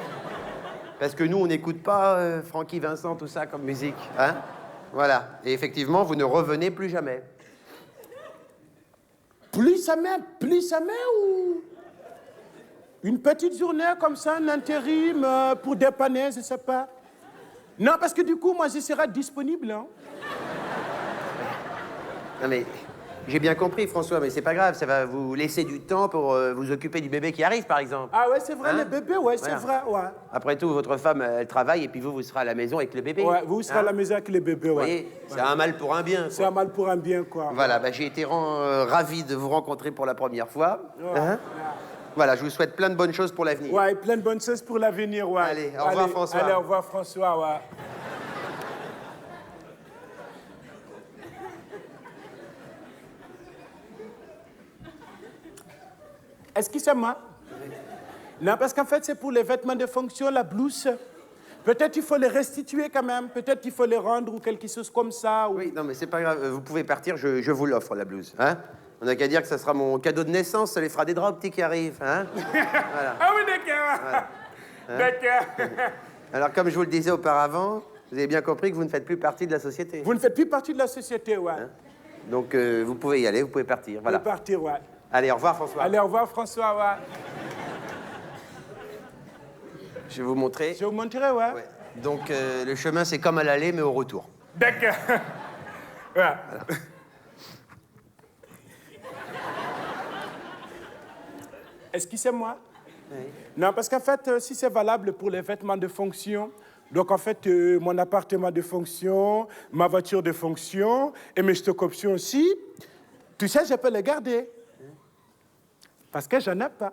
Parce que nous, on n'écoute pas Francky Vincent, tout ça, comme musique, hein? Voilà. Et effectivement, vous ne revenez plus jamais. Plus jamais ou... Une petite journée comme ça, un intérim pour dépanner, je sais pas. Non, parce que du coup, moi, je serai disponible, hein. Non, mais j'ai bien compris, François, mais c'est pas grave, ça va vous laisser du temps pour vous occuper du bébé qui arrive, par exemple. Ah ouais, c'est vrai, Hein? les bébés, ouais, Voilà. c'est vrai, ouais. Après tout, votre femme, elle travaille, et puis vous serez à la maison avec le bébé. Ouais, vous serez à la maison avec les bébés, Vous ouais. voyez, c'est un mal pour un bien, C'est quoi. un mal pour un bien, quoi. Voilà, bah, j'ai été ravi de vous rencontrer pour la première fois. Ouais. Hein? Voilà, je vous souhaite plein de bonnes choses pour l'avenir. Ouais, et plein de bonnes choses pour l'avenir, ouais. Allez, au revoir, François. Allez, au revoir, François, ouais. Excusez-moi. Non, parce qu'en fait, c'est pour les vêtements de fonction, la blouse. Peut-être il faut les restituer quand même. Peut-être il faut les rendre ou quelque chose comme ça. Ou... Oui, non, mais c'est pas grave, vous pouvez partir, je vous l'offre, la blouse. Hein? On n'a qu'à dire que ça sera mon cadeau de naissance, ça les fera des draps petits qui arrivent. Hein? Voilà. Ah oui, d'accord. D'accord. Alors, comme je vous le disais auparavant, vous avez bien compris que vous ne faites plus partie de la société. Vous ne faites plus partie de la société, ouais. Donc, vous pouvez y aller, vous pouvez partir. Voilà. Vous partir, ouais. Allez, au revoir, François. Allez, au revoir, François, ouais. Je vais vous montrer. Je vais vous montrer, ouais. Ouais. Donc, le chemin, c'est comme à l'aller, mais au retour. D'accord. Ouais. Excusez-moi. Oui. Non, parce qu'en fait, si c'est valable pour les vêtements de fonction, donc en fait, mon appartement de fonction, ma voiture de fonction et mes stocks options aussi, tu sais, je peux les garder. Parce que je n'en ai pas.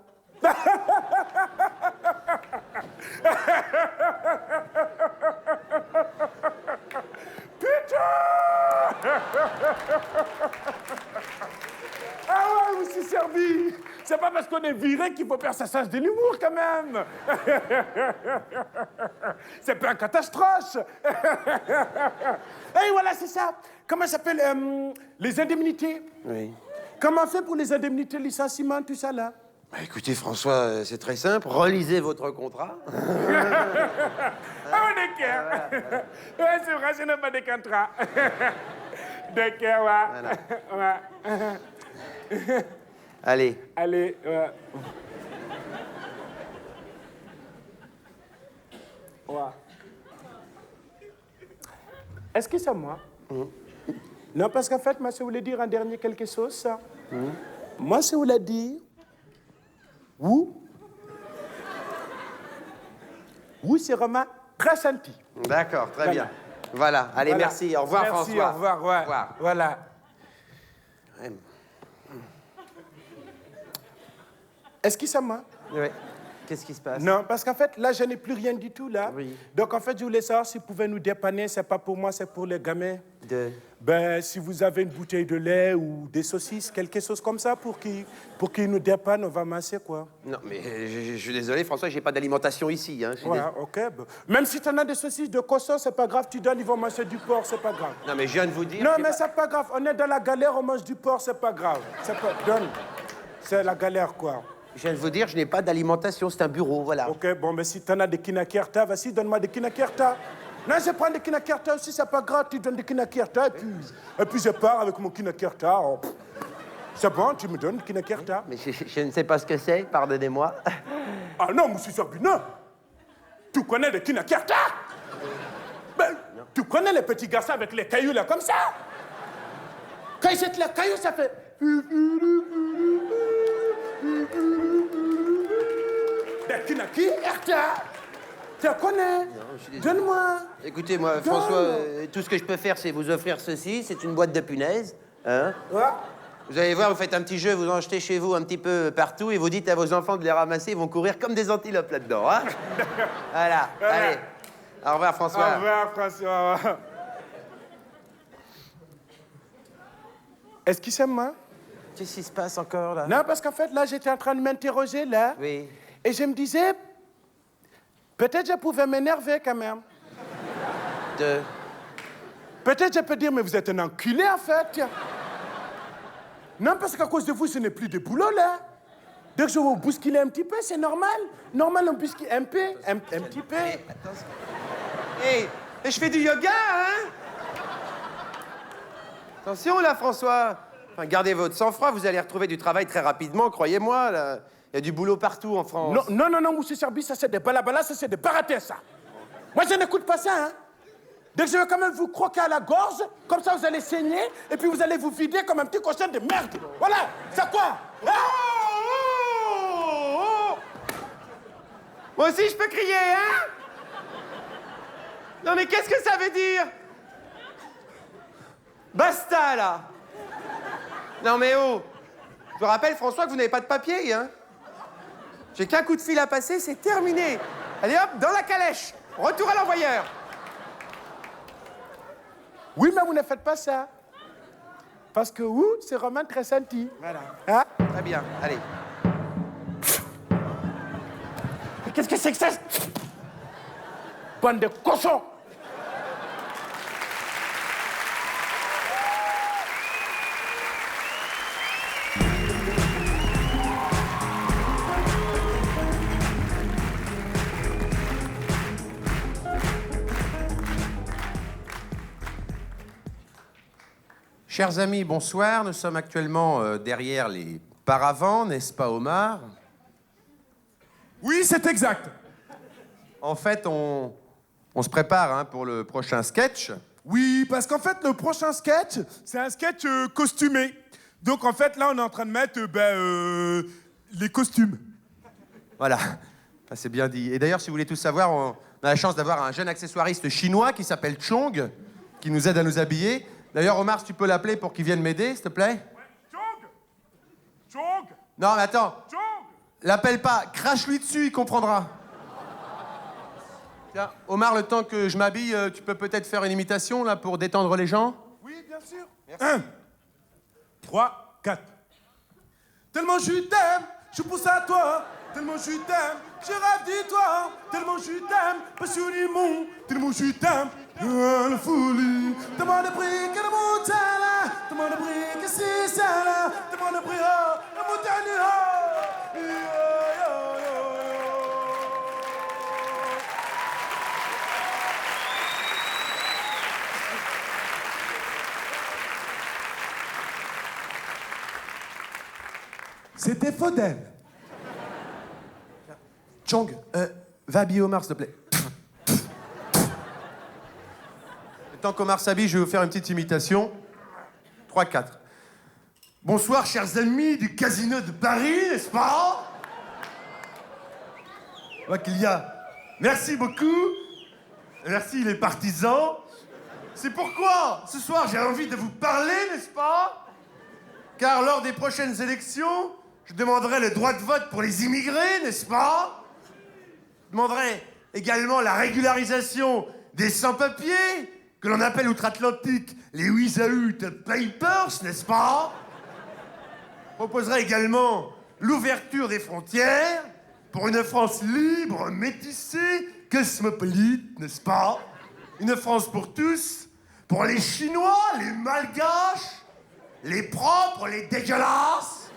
Ah ouais, je me suis servi. C'est pas parce qu'on est viré qu'il faut perdre sa sens de l'humour, quand même. C'est pas un catastrophe. Et voilà, c'est ça. Comment ça s'appelle les indemnités. Oui. Comment on fait pour les indemnités, licenciement, tout ça, là? Bah, écoutez, François, c'est très simple. Relisez votre contrat. Ah, d'accord. Ouais, c'est vrai, je n'ai pas de contrat. D'accord, ouais. Ouais. Allez. Allez, ouais. Ouais. Est-ce que c'est moi? Non, parce qu'en fait, moi, je voulais dire en dernier quelque chose. Moi, je voulais dire... Oui, c'est vraiment très senti. D'accord, très Voilà. bien. Voilà. Allez, Voilà. merci. Au revoir, Merci, François. au revoir, ouais. Au revoir. Voilà. Ouais. Est-ce que c'est moi? Ouais. Qu'est-ce qui se passe? Non, parce qu'en fait, là, je n'ai plus rien du tout, là. Oui. Donc, en fait, je voulais savoir s'ils pouvaient nous dépanner. C'est pas pour moi, c'est pour les gamins. Ben, si vous avez une bouteille de lait ou des saucisses, quelque chose comme ça, pour qu'ils nous dépannent, on va masser, quoi. Non, mais je suis désolé, François, j'ai pas d'alimentation ici. Hein. Je suis Ouais, ok. Ben. Même si tu en as des saucisses de cochon, c'est pas grave. Tu donnes, ils vont manger du porc, c'est pas grave. Non, mais je viens de vous dire... Non, que- mais c'est pas grave. On est dans la galère, on mange du porc, c'est pas grave. C'est pas... Donne. C'est la galère, quoi. Je viens de vous dire, je n'ai pas d'alimentation, c'est un bureau, voilà. Ok, bon, mais si t'en as des kinakerta, vas-y, donne-moi des kinakerta. Non, je prends des kinakerta aussi, c'est pas grave, tu donnes des kinakerta, et puis je pars avec mon kinakerta. Oh, pff. C'est bon, tu me donnes des kinakerta. Mais je ne sais pas ce que c'est, pardonnez-moi. Ah non, monsieur Sorbino, tu connais des kinakerta? Ben, tu connais les petits garçons avec les cailloux là, comme ça? Quand ils jettent les cailloux, ça fait... Des kinakerta. Tu connais? Donne-moi. Écoutez, moi, Donne. François, tout ce que je peux faire, c'est vous offrir ceci. C'est une boîte de punaises. Hein? Ouais. Vous allez voir, vous faites un petit jeu, vous en jetez chez vous un petit peu partout et vous dites à vos enfants de les ramasser, ils vont courir comme des antilopes là-dedans. Hein? Voilà. Allez. Au revoir, François. Au revoir, François. Est-ce qu'il s'aime, moi? Qu'est-ce qui se passe encore, là? Non, parce qu'en fait, là, j'étais en train de m'interroger, là. Oui. Et je me disais, peut-être je pouvais m'énerver quand même. Peut-être je peux dire, mais vous êtes un enculé, en fait. Non, parce qu'à cause de vous, ce n'est plus de boulot, là. Dès que je vais vous bousculer un petit peu, c'est normal. Normal, on bouscule un peu, un petit peu. Hé, mais je fais du yoga, hein? Attention, là, François. Enfin, gardez votre sang-froid, vous allez retrouver du travail très rapidement, croyez-moi, là. Il y a du boulot partout en France. Non, monsieur Serbi, ça c'est des balabala, ça c'est des baratés, ça. Moi, je n'écoute pas ça, hein. Dès que je vais quand même vous croquer à la gorge, comme ça vous allez saigner, et puis vous allez vous vider comme un petit cochon de merde. Voilà, c'est quoi? Moi aussi, je peux crier, hein? Non, mais qu'est-ce que ça veut dire? Basta, là! Non, mais oh! Je vous rappelle, François, que vous n'avez pas de papier, hein? J'ai qu'un coup de fil à passer, c'est terminé. Allez hop, dans la calèche. Retour à l'envoyeur. Oui, mais vous ne faites pas ça. Parce que vous, c'est Romain très senti. Voilà. Hein? Très bien, allez. Mais qu'est-ce que c'est que ça? Bande de cochons! Chers amis, bonsoir. Nous sommes actuellement derrière les paravents, n'est-ce pas, Omar? Oui, c'est exact. En fait, on se prépare hein, pour le prochain sketch. Oui, parce qu'en fait, le prochain sketch, c'est un sketch costumé. Donc, en fait, là, on est en train de mettre les costumes. Voilà, ça, c'est bien dit. Et d'ailleurs, si vous voulez tout savoir, on a la chance d'avoir un jeune accessoiriste chinois qui s'appelle Chong, qui nous aide à nous habiller. D'ailleurs, Omar, si tu peux l'appeler pour qu'il vienne m'aider, s'il te plaît. Chong! Chong! Non, mais attends. Chong! L'appelle pas, crache-lui dessus, il comprendra. Tiens, Omar, le temps que je m'habille, tu peux peut-être faire une imitation, là, pour détendre les gens? Oui, bien sûr. Merci. 1, 3, 4. Tellement je t'aime, je pousse à toi. Tellement je t'aime, je rêve de toi. Tellement je t'aime, passionnément. Tellement je t'aime, la folie. Tellement de prix que le monde est là. Tellement de prix que c'est ça là. Tellement de prix, la montagne est là. C'était Faudel. Chong, va habiller Omar, s'il te plaît. Le temps qu'Omar s'habille, je vais vous faire une petite imitation. 3, 4. Bonsoir, chers amis du Casino de Paris, n'est-ce pas? Je vois qu'il y a... Merci beaucoup. Merci les partisans. C'est pourquoi, ce soir, j'ai envie de vous parler, n'est-ce pas? Car lors des prochaines élections, je demanderai le droit de vote pour les immigrés, n'est-ce pas? Je demanderai également la régularisation des sans-papiers, que l'on appelle outre-Atlantique les Without Papers, n'est-ce pas? Je proposerai également l'ouverture des frontières pour une France libre, métissée, cosmopolite, n'est-ce pas? Une France pour tous, pour les Chinois, les Malgaches, les propres, les dégueulasses.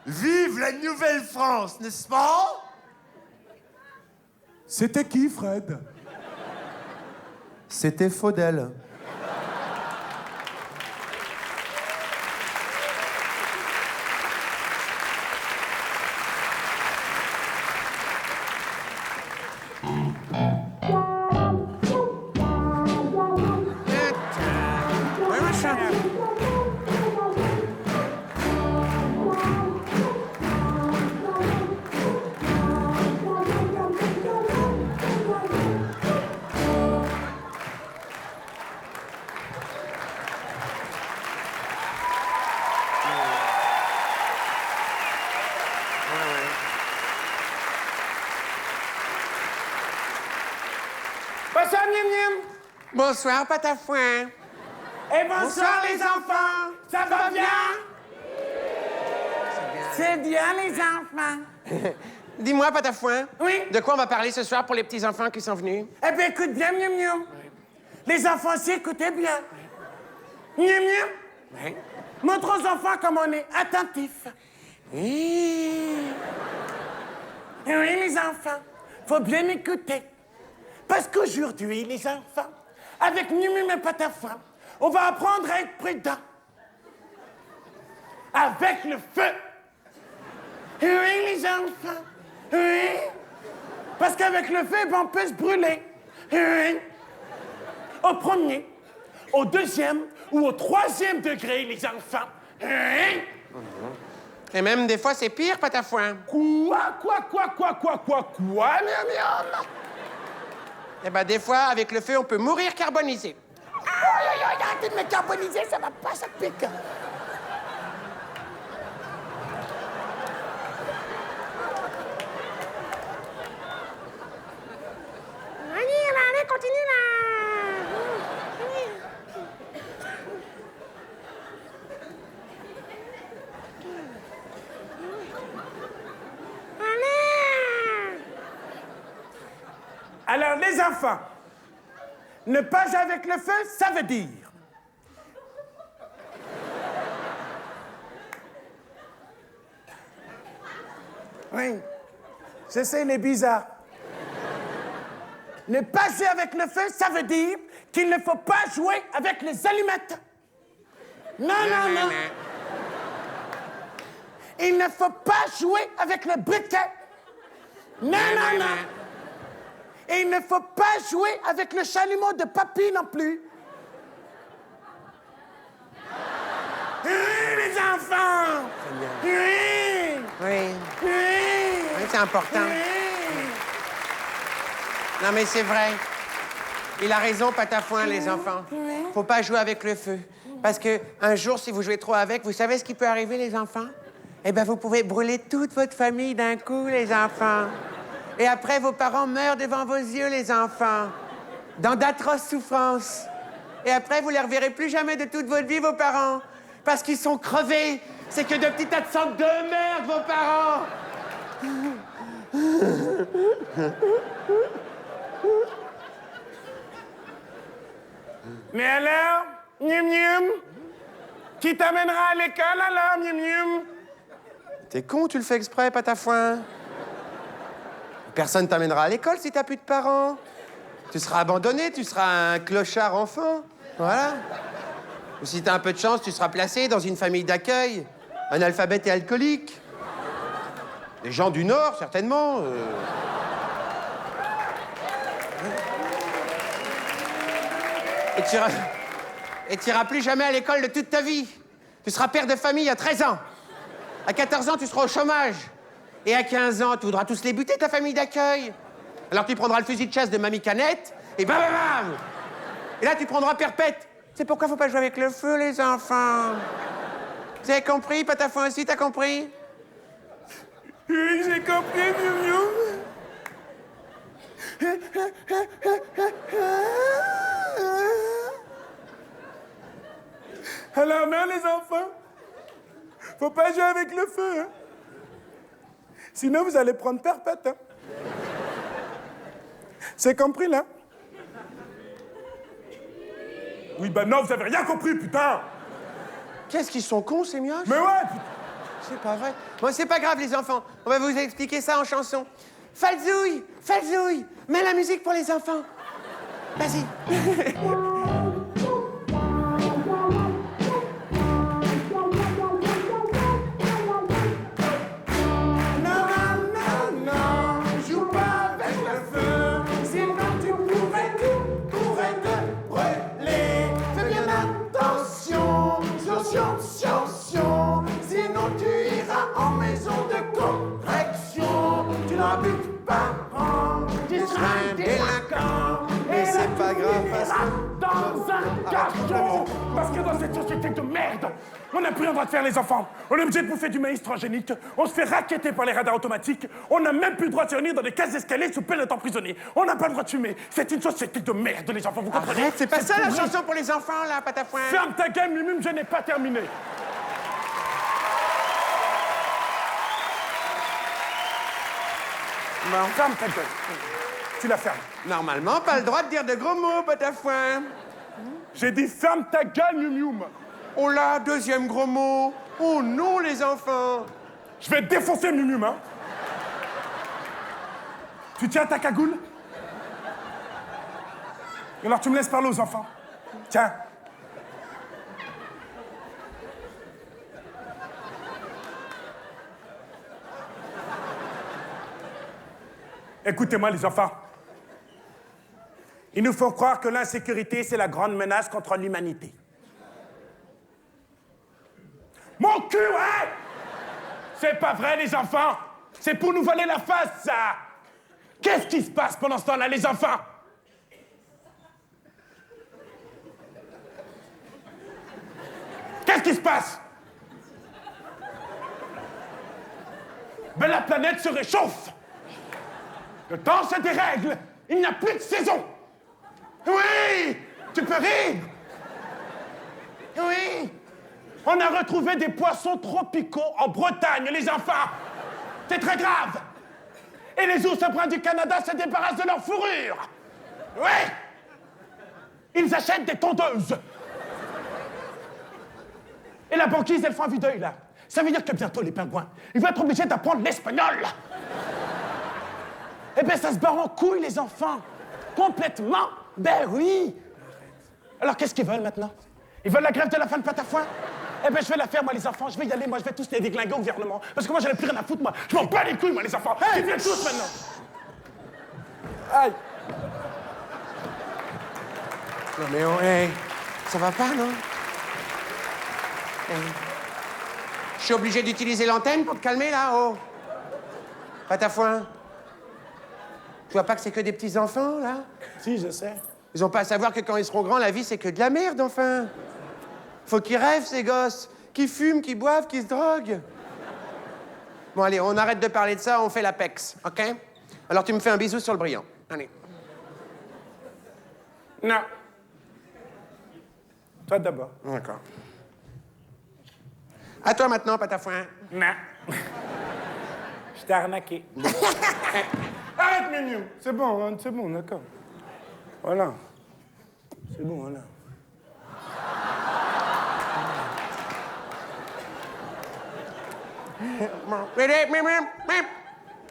Vive la nouvelle France, n'est-ce pas? C'était qui, Fred? C'était Faudel. Bonsoir, Miam Miam. Bonsoir, Patafouin. Et bonsoir, les enfants. Ça va bien? C'est bien, les enfants. Dis-moi, Patafouin. Oui? De quoi on va parler ce soir pour les petits-enfants qui sont venus? Eh bien, écoute bien, Miam Miam. Les enfants aussi, écoutez bien. Miam Miam. Oui. Montre aux enfants comme on est attentif. Oui, les enfants, faut bien écouter. Parce qu'aujourd'hui, les enfants, avec Mimim et Patafouin, on va apprendre à être prudent. Avec le feu. Oui, les enfants. Oui. Parce qu'avec le feu, on peut se brûler. Oui. Au premier, au deuxième ou au troisième degré, les enfants. Oui. Et même des fois, c'est pire, Patafouin. Quoi, miam? Eh ben, des fois, avec le feu, on peut mourir carbonisé. Arrêtez de me carboniser, ça va pas, ça pique. Allez, continue là. Allez. Alors, les enfants, ne pas avec le feu, ça veut dire... Oui, je sais, il est bizarre. Ne pas jouer avec le feu, ça veut dire qu'il ne faut pas jouer avec les allumettes. Non. Il ne faut pas jouer avec le briquet. Non. Et il ne faut pas jouer avec le chalumeau de papy non plus. Oui, les enfants. Oui, Oui, c'est important. oui. Non, mais c'est vrai. Il a raison, Patafouin, les enfants. Faut pas jouer avec le feu. Parce que un jour, si vous jouez trop avec, vous savez ce qui peut arriver, les enfants? Eh bien, vous pouvez brûler toute votre famille d'un coup, les enfants. Et après, vos parents meurent devant vos yeux, les enfants. Dans d'atroces souffrances. Et après, vous les reverrez plus jamais de toute votre vie, vos parents. Parce qu'ils sont crevés. C'est que de petits tas de sang de merde, vos parents. Mais alors, Mium, qui t'amènera à l'école alors, Mium? T'es con, tu le fais exprès, Patafouin. Personne t'amènera à l'école si t'as plus de parents. Tu seras abandonné, tu seras un clochard enfant. Voilà. Ou si t'as un peu de chance, tu seras placé dans une famille d'accueil. Un alphabète et alcoolique. Des gens du Nord, certainement. Et tu iras plus jamais à l'école de toute ta vie. Tu seras père de famille à 13 ans. À 14 ans, tu seras au chômage. Et à 15 ans, tu voudras tous les buter, ta famille d'accueil. Alors tu prendras le fusil de chasse de Mamie Canette, et bam, bam, bam. Et là, tu prendras perpète. C'est pourquoi faut pas jouer avec le feu, les enfants. Vous avez compris, Patafouin aussi, t'as compris? Oui, j'ai compris, Mium. Alors, non, les enfants, faut pas jouer avec le feu, hein. Sinon, vous allez prendre perpète, hein. C'est compris, là? Oui, ben non, vous avez rien compris, putain. Qu'est-ce qu'ils sont cons, ces mioches? Mais ouais, putain. C'est pas vrai. Bon, c'est pas grave, les enfants. On va vous expliquer ça en chanson. Falzouille, Falzouille, mets la musique pour les enfants. Vas-y. Sinon tu iras en maison de correction. Tu n'auras plus de parents, tu seras un délinquant. Mais c'est pas grave parce que... dans un cachot. Parce que dans cette société de merde, on n'a plus le droit de faire les enfants. On est obligé de bouffer du maïs transgénique. On se fait racketter par les radars automatiques. On n'a même plus le droit de se réunir dans des cases d'escalier sous peine d'être emprisonné. On n'a pas le droit de fumer. C'est une société de merde, les enfants, vous comprenez? Arrête, c'est pas ça la pourri. chanson pour les enfants, là, Patafouin. Ferme ta gueule, Mimim, je n'ai pas terminé. Bon. Ferme ta gueule. Tu la fermes. Normalement, pas le droit de dire de gros mots, Patafouin. J'ai dit ferme ta gueule, Mium. Oh là, deuxième gros mot. Oh non, les enfants. Je vais te défoncer, Mium, hein. Tu tiens ta cagoule? Et alors tu me laisses parler aux enfants. Tiens. Écoutez-moi, les enfants. Il nous faut croire que l'insécurité, c'est la grande menace contre l'humanité. Mon cul, ouais! C'est pas vrai, les enfants! C'est pour nous voler la face, ça! Qu'est-ce qui se passe pendant ce temps-là, les enfants? Qu'est-ce qui se passe? Ben, la planète se réchauffe! Le temps se dérègle! Il n'y a plus de saison! Oui! Tu peux rire! Oui! On a retrouvé des poissons tropicaux en Bretagne, les enfants! C'est très grave! Et les ours bruns du Canada se débarrassent de leur fourrure! Oui! Ils achètent des tondeuses! Et la banquise, elle fait un vue d'œil, là. Ça veut dire que bientôt, les pingouins, ils vont être obligés d'apprendre l'espagnol! Eh bien, ça se barre en couille, les enfants! Complètement! Ben oui! Alors, qu'est-ce qu'ils veulent maintenant? Ils veulent la grève de la faim de pâte à foin? Eh bien, je vais la faire, moi, les enfants. Je vais y aller, moi, je vais tous les déglinguer au gouvernement. Parce que moi, j'en ai plus rien à foutre, moi. Je m'en bats les couilles, moi, les enfants. Ils viennent tous, maintenant. Aïe! Non, mais oh, hey, ça va pas, non? Hey. Je suis obligé d'utiliser l'antenne pour te calmer, là, oh? Pâte à foin. Tu vois pas que c'est que des petits-enfants, là? Si, je sais. Ils ont pas à savoir que quand ils seront grands, la vie, c'est que de la merde, enfin. Faut qu'ils rêvent, ces gosses. Qu'ils fument, qu'ils boivent, qu'ils se droguent. Bon, allez, on arrête de parler de ça, on fait l'Apex, OK? Alors, tu me fais un bisou sur le brillant. Allez. Non. Toi d'abord. D'accord. À toi maintenant, pâte à foin. Non. Je t'ai arnaqué. Arrête, Mignou. C'est bon, d'accord. Voilà. C'est bon, voilà.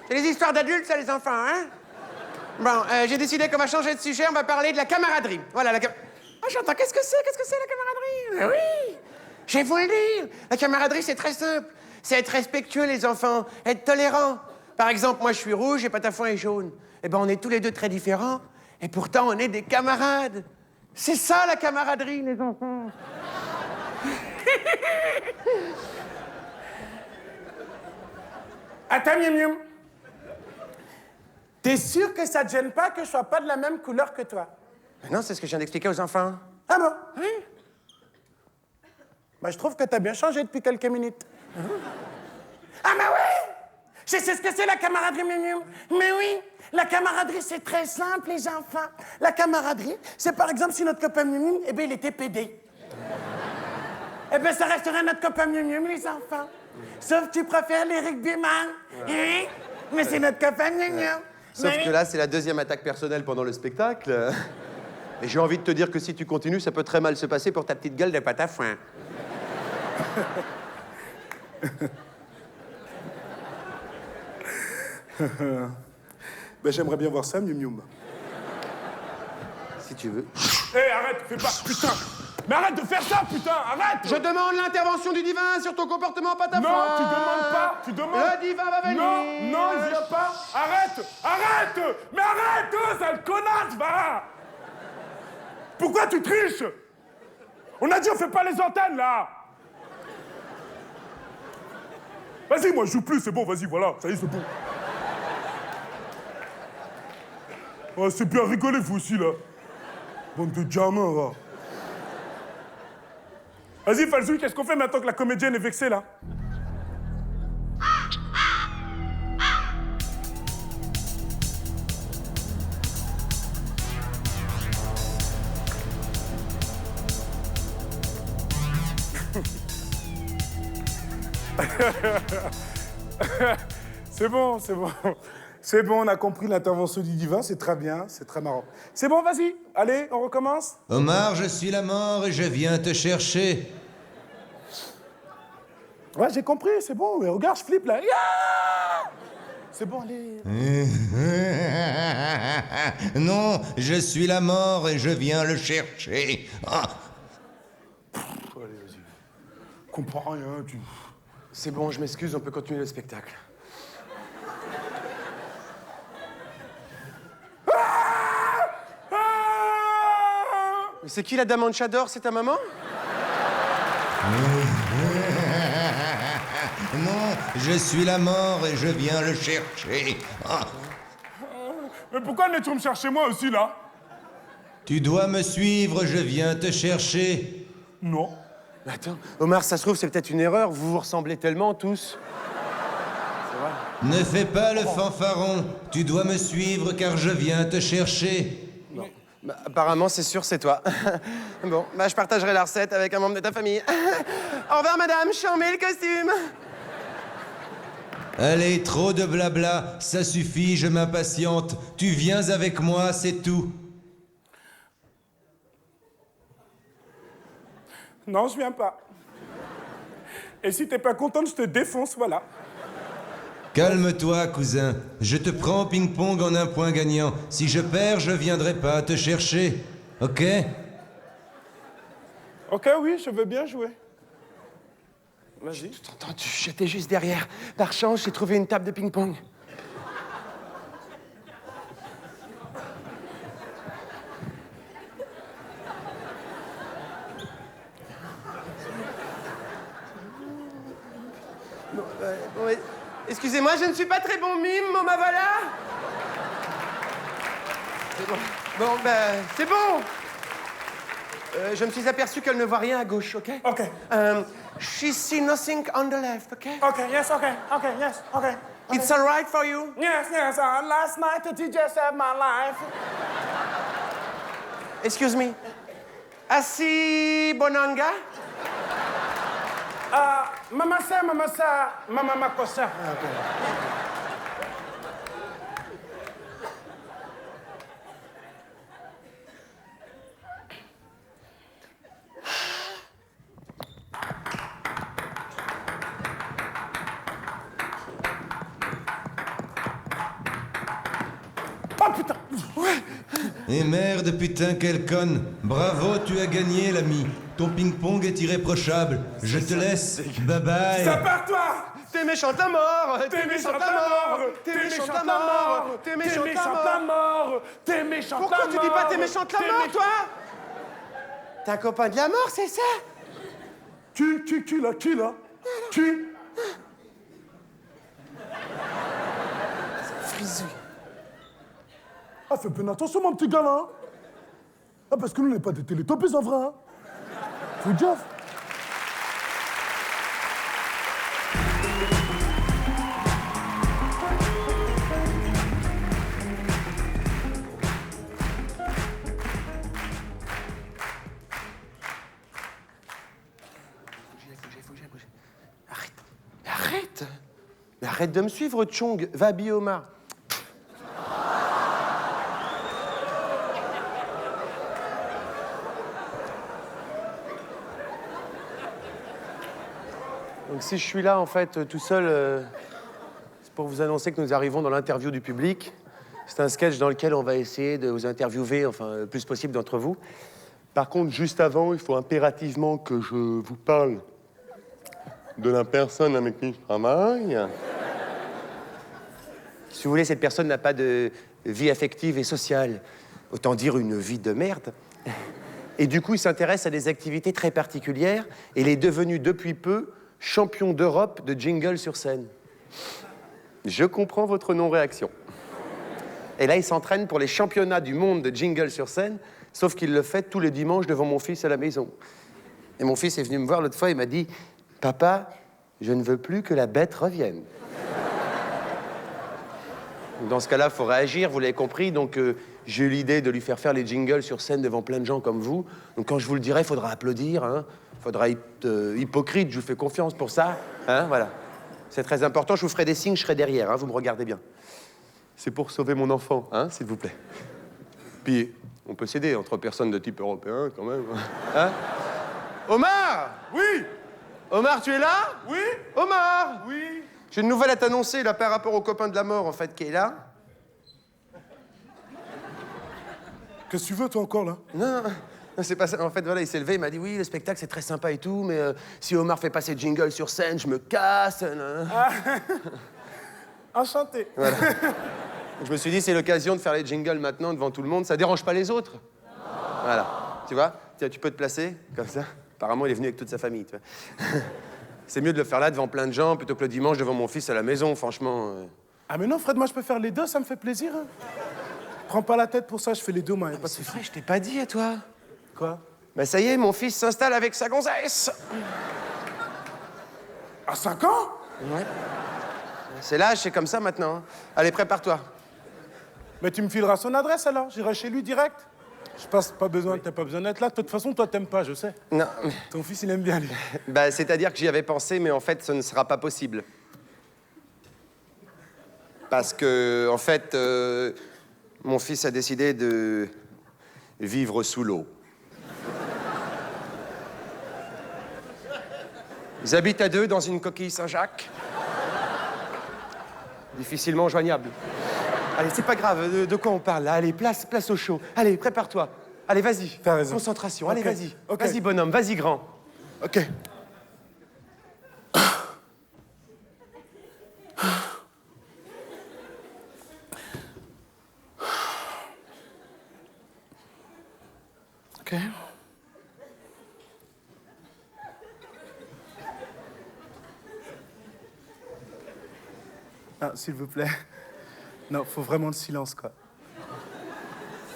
C'est des histoires d'adultes, ça, les enfants, hein? Bon, j'ai décidé qu'on va changer de sujet, on va parler de la camaraderie. Voilà, Ah, j'entends, qu'est-ce que c'est la camaraderie? Oui! Je vais vous le dire. La camaraderie, c'est très simple. C'est être respectueux, les enfants, être tolérant. Par exemple, moi, je suis rouge et pâte à foin est jaune. Eh ben, on est tous les deux très différents, et pourtant, on est des camarades. C'est ça, la camaraderie, les enfants. Attends, Mium. T'es sûr que ça te gêne pas que je sois pas de la même couleur que toi? Mais non, c'est ce que je viens d'expliquer aux enfants. Ah bon? Oui. Bah, je trouve que t'as bien changé depuis quelques minutes. Ah, mais oui! Je sais ce que c'est, la camaraderie, Mium. Mais oui, la camaraderie, c'est très simple, les enfants. La camaraderie, c'est par exemple si notre copain Mium, eh bien, il était pédé. Eh bien, ça resterait notre copain Mium, les enfants. Sauf que tu préfères les rugbyman. Oui, mais c'est notre copain Mium. Sauf que là, c'est la deuxième attaque personnelle pendant le spectacle. Et j'ai envie de te dire que si tu continues, ça peut très mal se passer pour ta petite gueule de pâte à foin. Ben, j'aimerais bien voir ça, Mium. Si tu veux. Hé, arrête, fais pas, putain! Mais arrête de faire ça, putain, arrête! Je demande l'intervention du divin sur ton comportement pâte à foin. Non, tu demandes pas, tu demandes... Le divin va venir. Non, il vient pas. Arrête! Mais arrête, sale connasse, va! Pourquoi tu triches? On a dit on fait pas les antennes, là! Vas-y, moi je joue plus, c'est bon, vas-y, voilà, ça y est, c'est bon. Oh, c'est bien rigolé, vous aussi, là. Bande de gamins, va. Vas-y, Falzou, qu'est-ce qu'on fait maintenant que la comédienne est vexée, là? C'est bon. C'est bon, on a compris l'intervention du divin, c'est très bien, c'est très marrant. C'est bon, vas-y, allez, on recommence. Omar, je suis la mort et je viens te chercher. Ouais, j'ai compris, c'est bon. Mais regarde, je flippe là. C'est bon, allez. Non, je suis la mort et je viens le chercher. Ah. Allez, vas-y. Comprends rien, tu... C'est bon, je m'excuse, on peut continuer le spectacle. Mais c'est qui la dame en chador? C'est ta maman? Non, je suis la mort et je viens le chercher. Ah. Mais pourquoi venais-tu me chercher moi aussi, là? Tu dois me suivre, je viens te chercher. Non. Mais attends, Omar, ça se trouve, c'est peut-être une erreur. Vous vous ressemblez tellement, tous. Ne fais pas le fanfaron. Tu dois me suivre car je viens te chercher. Bah, apparemment, c'est sûr, c'est toi. Bon, bah, je partagerai la recette avec un membre de ta famille. Au revoir, madame, chambé le costume. Allez, trop de blabla, ça suffit, je m'impatiente. Tu viens avec moi, c'est tout. Non, je viens pas. Et si t'es pas contente, je te défonce, voilà. Calme-toi, cousin. Je te prends au ping-pong en un point gagnant. Si je perds, je viendrai pas te chercher. Ok? Ok, oui, je veux bien jouer. Vas-y. T'entends, j'étais juste derrière. Par chance, j'ai trouvé une table de ping-pong. Oui. Excusez-moi, je ne suis pas très bon mime, Moma voilà. C'est bon. Bon, ben, c'est bon. Je me suis aperçu qu'elle ne voit rien à gauche, OK? Ok. She see nothing on the left, OK? Ok, yes, ok, yes, ok. It's all right for you? Yes, last night the teacher saved my life. Excuse me. Asi Bonanga? Mama makosa. Oh putain! Et merde, putain, quelle conne. Bravo, tu as gagné, l'ami. Ton ping-pong est irréprochable. Je te laisse. Bye bye. Ça part toi! T'es méchante à mort! T'es méchante à mort! T'es méchante à mort! T'es T'es méchante méchante à à mort! T'es méchante à mort! Pourquoi tu dis pas t'es méchante à mort, toi? T'es un copain de la mort, c'est ça? Qui là? Qui? Frisou. Ah, fais bien attention, mon petit gars, là. Ah, parce que nous, on n'est pas des télétopies, en vrai, hein. Fais gaffe. Arrête! Mais arrête de me suivre, Chong. Va habiller Omar. Donc si je suis là, en fait, tout seul, c'est pour vous annoncer que nous arrivons dans l'interview du public. C'est un sketch dans lequel on va essayer de vous interviewer, enfin, le plus possible d'entre vous. Par contre, juste avant, il faut impérativement que je vous parle de la personne avec qui je travaille. Si vous voulez, cette personne n'a pas de vie affective et sociale. Autant dire une vie de merde. Et du coup, il s'intéresse à des activités très particulières et il est devenu depuis peu champion d'Europe de jingle sur scène. Je comprends votre non-réaction. Et là, il s'entraîne pour les championnats du monde de jingle sur scène, sauf qu'il le fait tous les dimanches devant mon fils à la maison. Et mon fils est venu me voir l'autre fois, il m'a dit « Papa, je ne veux plus que la bête revienne. » Dans ce cas-là, il faut réagir, vous l'avez compris, donc j'ai eu l'idée de lui faire les jingles sur scène devant plein de gens comme vous. Donc quand je vous le dirai, il faudra applaudir, hein. Faudra être hypocrite, je vous fais confiance pour ça, hein, voilà. C'est très important, je vous ferai des signes, je serai derrière, hein, vous me regardez bien. C'est pour sauver mon enfant, hein, s'il vous plaît. Puis, on peut s'aider entre personnes de type européen, quand même. Hein? Omar! Oui! Omar, tu es là? Oui? Omar! Oui? J'ai une nouvelle à t'annoncer, là, par rapport au copain de la mort, en fait, qui est là. Qu'est-ce que tu veux, toi, encore, là? Non, c'est pas ça. En fait, voilà, il s'est levé, il m'a dit oui, le spectacle c'est très sympa et tout, mais si Omar fait passer jingle sur scène, je me casse. Enchanté. Voilà. Je me suis dit, c'est l'occasion de faire les jingles maintenant devant tout le monde. Ça dérange pas les autres? Voilà. Tu vois? Tiens, tu peux te placer, comme ça. Apparemment, il est venu avec toute sa famille, tu vois. C'est mieux de le faire là, devant plein de gens, plutôt que le dimanche devant mon fils à la maison, franchement. Ah, mais non, Fred, moi, je peux faire les deux, ça me fait plaisir. Hein. Prends pas la tête pour ça, je fais les deux, moi. Y a pas de C'est souci. vrai, je t'ai pas dit à toi. Quoi? Bah ça y est, mon fils s'installe avec sa gonzesse. À 5 ans? Ouais. C'est l'âge, c'est comme ça maintenant. Hein. Allez, prépare-toi. Mais tu me fileras son adresse, alors. J'irai chez lui direct. Je pense pas besoin, t'as pas besoin d'être là. De toute façon, toi, t'aimes pas, je sais. Non, mais... Ton fils, il aime bien, lui. Bah, c'est-à-dire que j'y avais pensé, mais en fait, ce ne sera pas possible. Parce que, en fait, mon fils a décidé de vivre sous l'eau. Ils habitent à deux dans une coquille Saint-Jacques. Difficilement joignable. Allez, c'est pas grave, de quoi on parle là? Allez, place au chaud. Allez, prépare-toi. Allez, vas-y. T'as raison. Concentration, allez, Ok, vas-y. ok. Vas-y, bonhomme, vas-y, grand. OK. OK. Ah, s'il vous plaît. Non, faut vraiment le silence, quoi.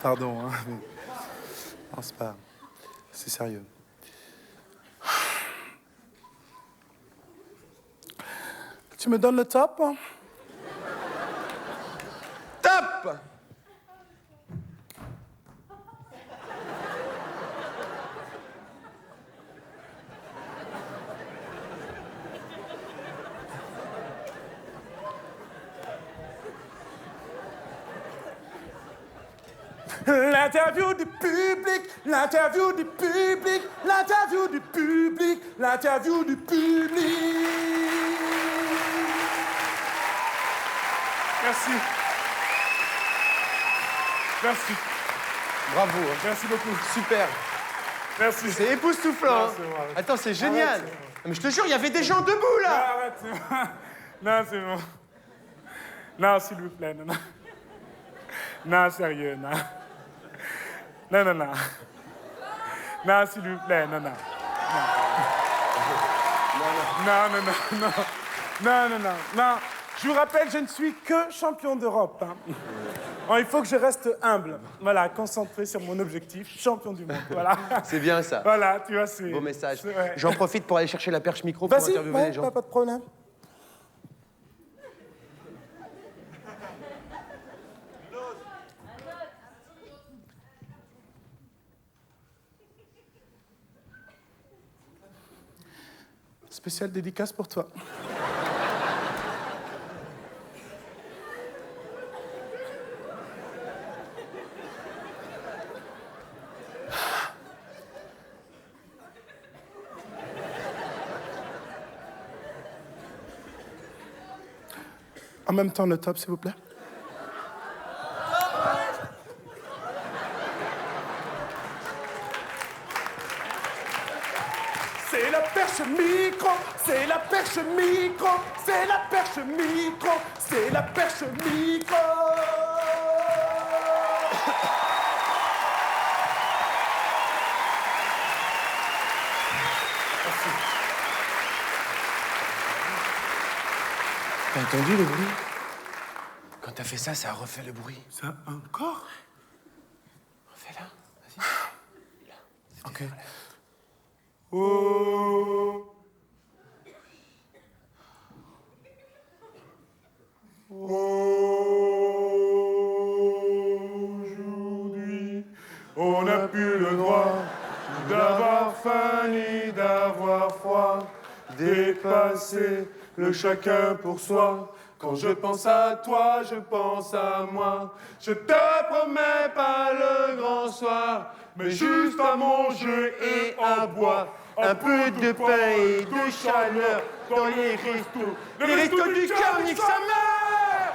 Pardon, hein. Mais... Non, c'est pas... C'est sérieux. Tu me donnes le top? Hein? Top! L'interview du public, l'interview du public, l'interview du public, l'interview du public. Merci. Merci. Bravo, hein. Merci beaucoup. Super. Merci. C'est époustouflant. Non, hein. c'est bon, arrête. Attends, c'est génial. Arrête, c'est bon. Mais je te jure, il y avait des gens debout, là. Arrête, c'est bon. Non, c'est bon. Non, s'il vous plaît, non, non. Non, sérieux, non. Non, non, non. Non, s'il vous plaît, non, non. Non, non, non, non. Non, non, non, non. Je vous rappelle, je ne suis que champion d'Europe. Hein. Bon, il faut que je reste humble. Voilà, concentré sur mon objectif, champion du monde. Voilà. C'est bien ça. Voilà, tu vois, c'est... Beau message. Ouais. J'en profite pour aller chercher la perche micro pour Vas-y, interviewer ouais, les gens. pas de problème. Spéciale dédicace pour toi. En même temps, le top, s'il vous plaît. C'est la perche micro, c'est la perche micro, c'est la perche micro, c'est la perche micro. T'as entendu le bruit? Quand t'as fait ça, ça a refait le bruit. Ça encore? Refais-la, vas-y. Ok. Oh. Aujourd'hui, on n'a plus le droit d'avoir faim ni d'avoir froid, dépasser le chacun pour soi. Quand je pense à toi, je pense à moi. Je te promets pas le grand soir, mais juste à manger et à boire. un peu de pain et de chaleur dans les restos. Les restos du cœur, nique sa mère!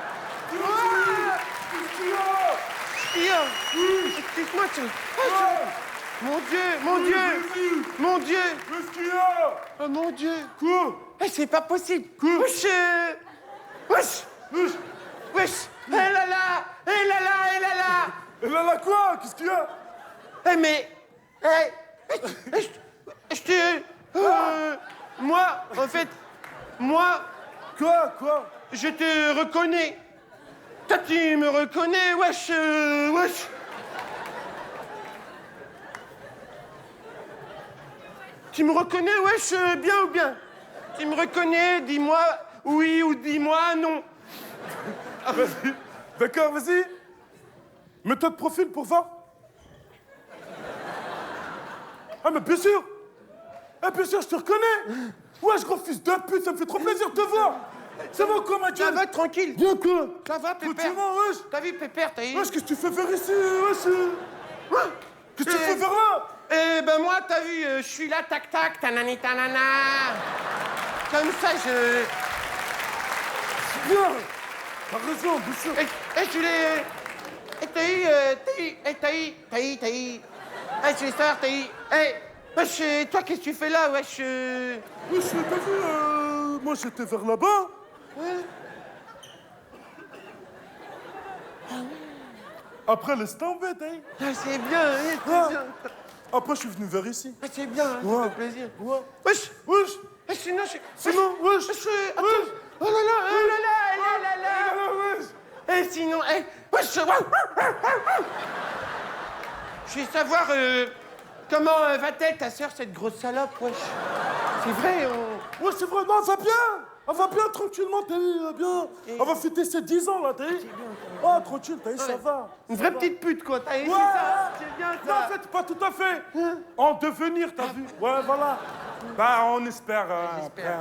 Excuse-moi, tu... Mon Dieu, mon Dieu! Mon Dieu! Qu'est-ce qu'il y a? Oh mon Dieu! Quoi? Eh, c'est pas possible! Wesh! Wesh! Wesh! Wesh! Eh là là! Eh là là! Eh là là! Et là, quoi? Qu'est-ce qu'il y a? Eh mais... je te... moi, en fait... Moi... Quoi? Je te reconnais. Toi, tu me reconnais, wesh, wesh. Tu me reconnais, wesh, bien ou bien? Tu me reconnais, dis-moi oui ou dis-moi non. Vas-y. D'accord, vas-y. Mets-toi de profil pour voir. Ah, mais bien sûr. Ah, bien sûr, je te reconnais. Ouais, je gros fils de pute, ça me fait trop plaisir de te voir. Ça va quoi, ma gueule? Ça va, tranquille. Bien quoi? Ça va, Pépère? Continue, wesh. T'as vu, Pépère, t'as vu? Wesh, qu'est-ce que tu fais faire ici, wesh? Qu'est-ce que tu fais faire là? Eh ben moi, t'as vu, je suis là, tac tac, tanani tanana. Comme ça, je... Bien. T'as raison, bien sûr. tu l'es... t'as eu... je vais savoir, t'as eu... wesh, toi, qu'est-ce que tu fais là, wesh? Wesh, t'as vu, moi j'étais vers là-bas. Après, laisse tomber, t'as vu. Ah, c'est bien, c'est bien. Après, je suis venu vers ici. Ah, c'est bien, ça fait plaisir. Ouais. Wesh, Wesh. sinon, Sinon, wesh. attends. Oh là là, oh là là, oh là là. Wesh. Sinon, wesh. Je vais savoir comment va-t-elle, ta sœur, cette grosse salope, wesh. C'est vrai, Ouais, c'est vrai, non, elle va bien. Elle va bien, tranquillement, t'as vu, elle va bien. Elle va fêter ses 10 ans, là, t'as vu. Ah, tranquille, t'as vu, ça va. Une vraie petite pute, quoi, t'as vu, Ouais. c'est ça. C'est bien, Non, ça. en fait, pas tout à fait. En devenir, t'as vu. Ouais, voilà. Bah, on espère. J'espère.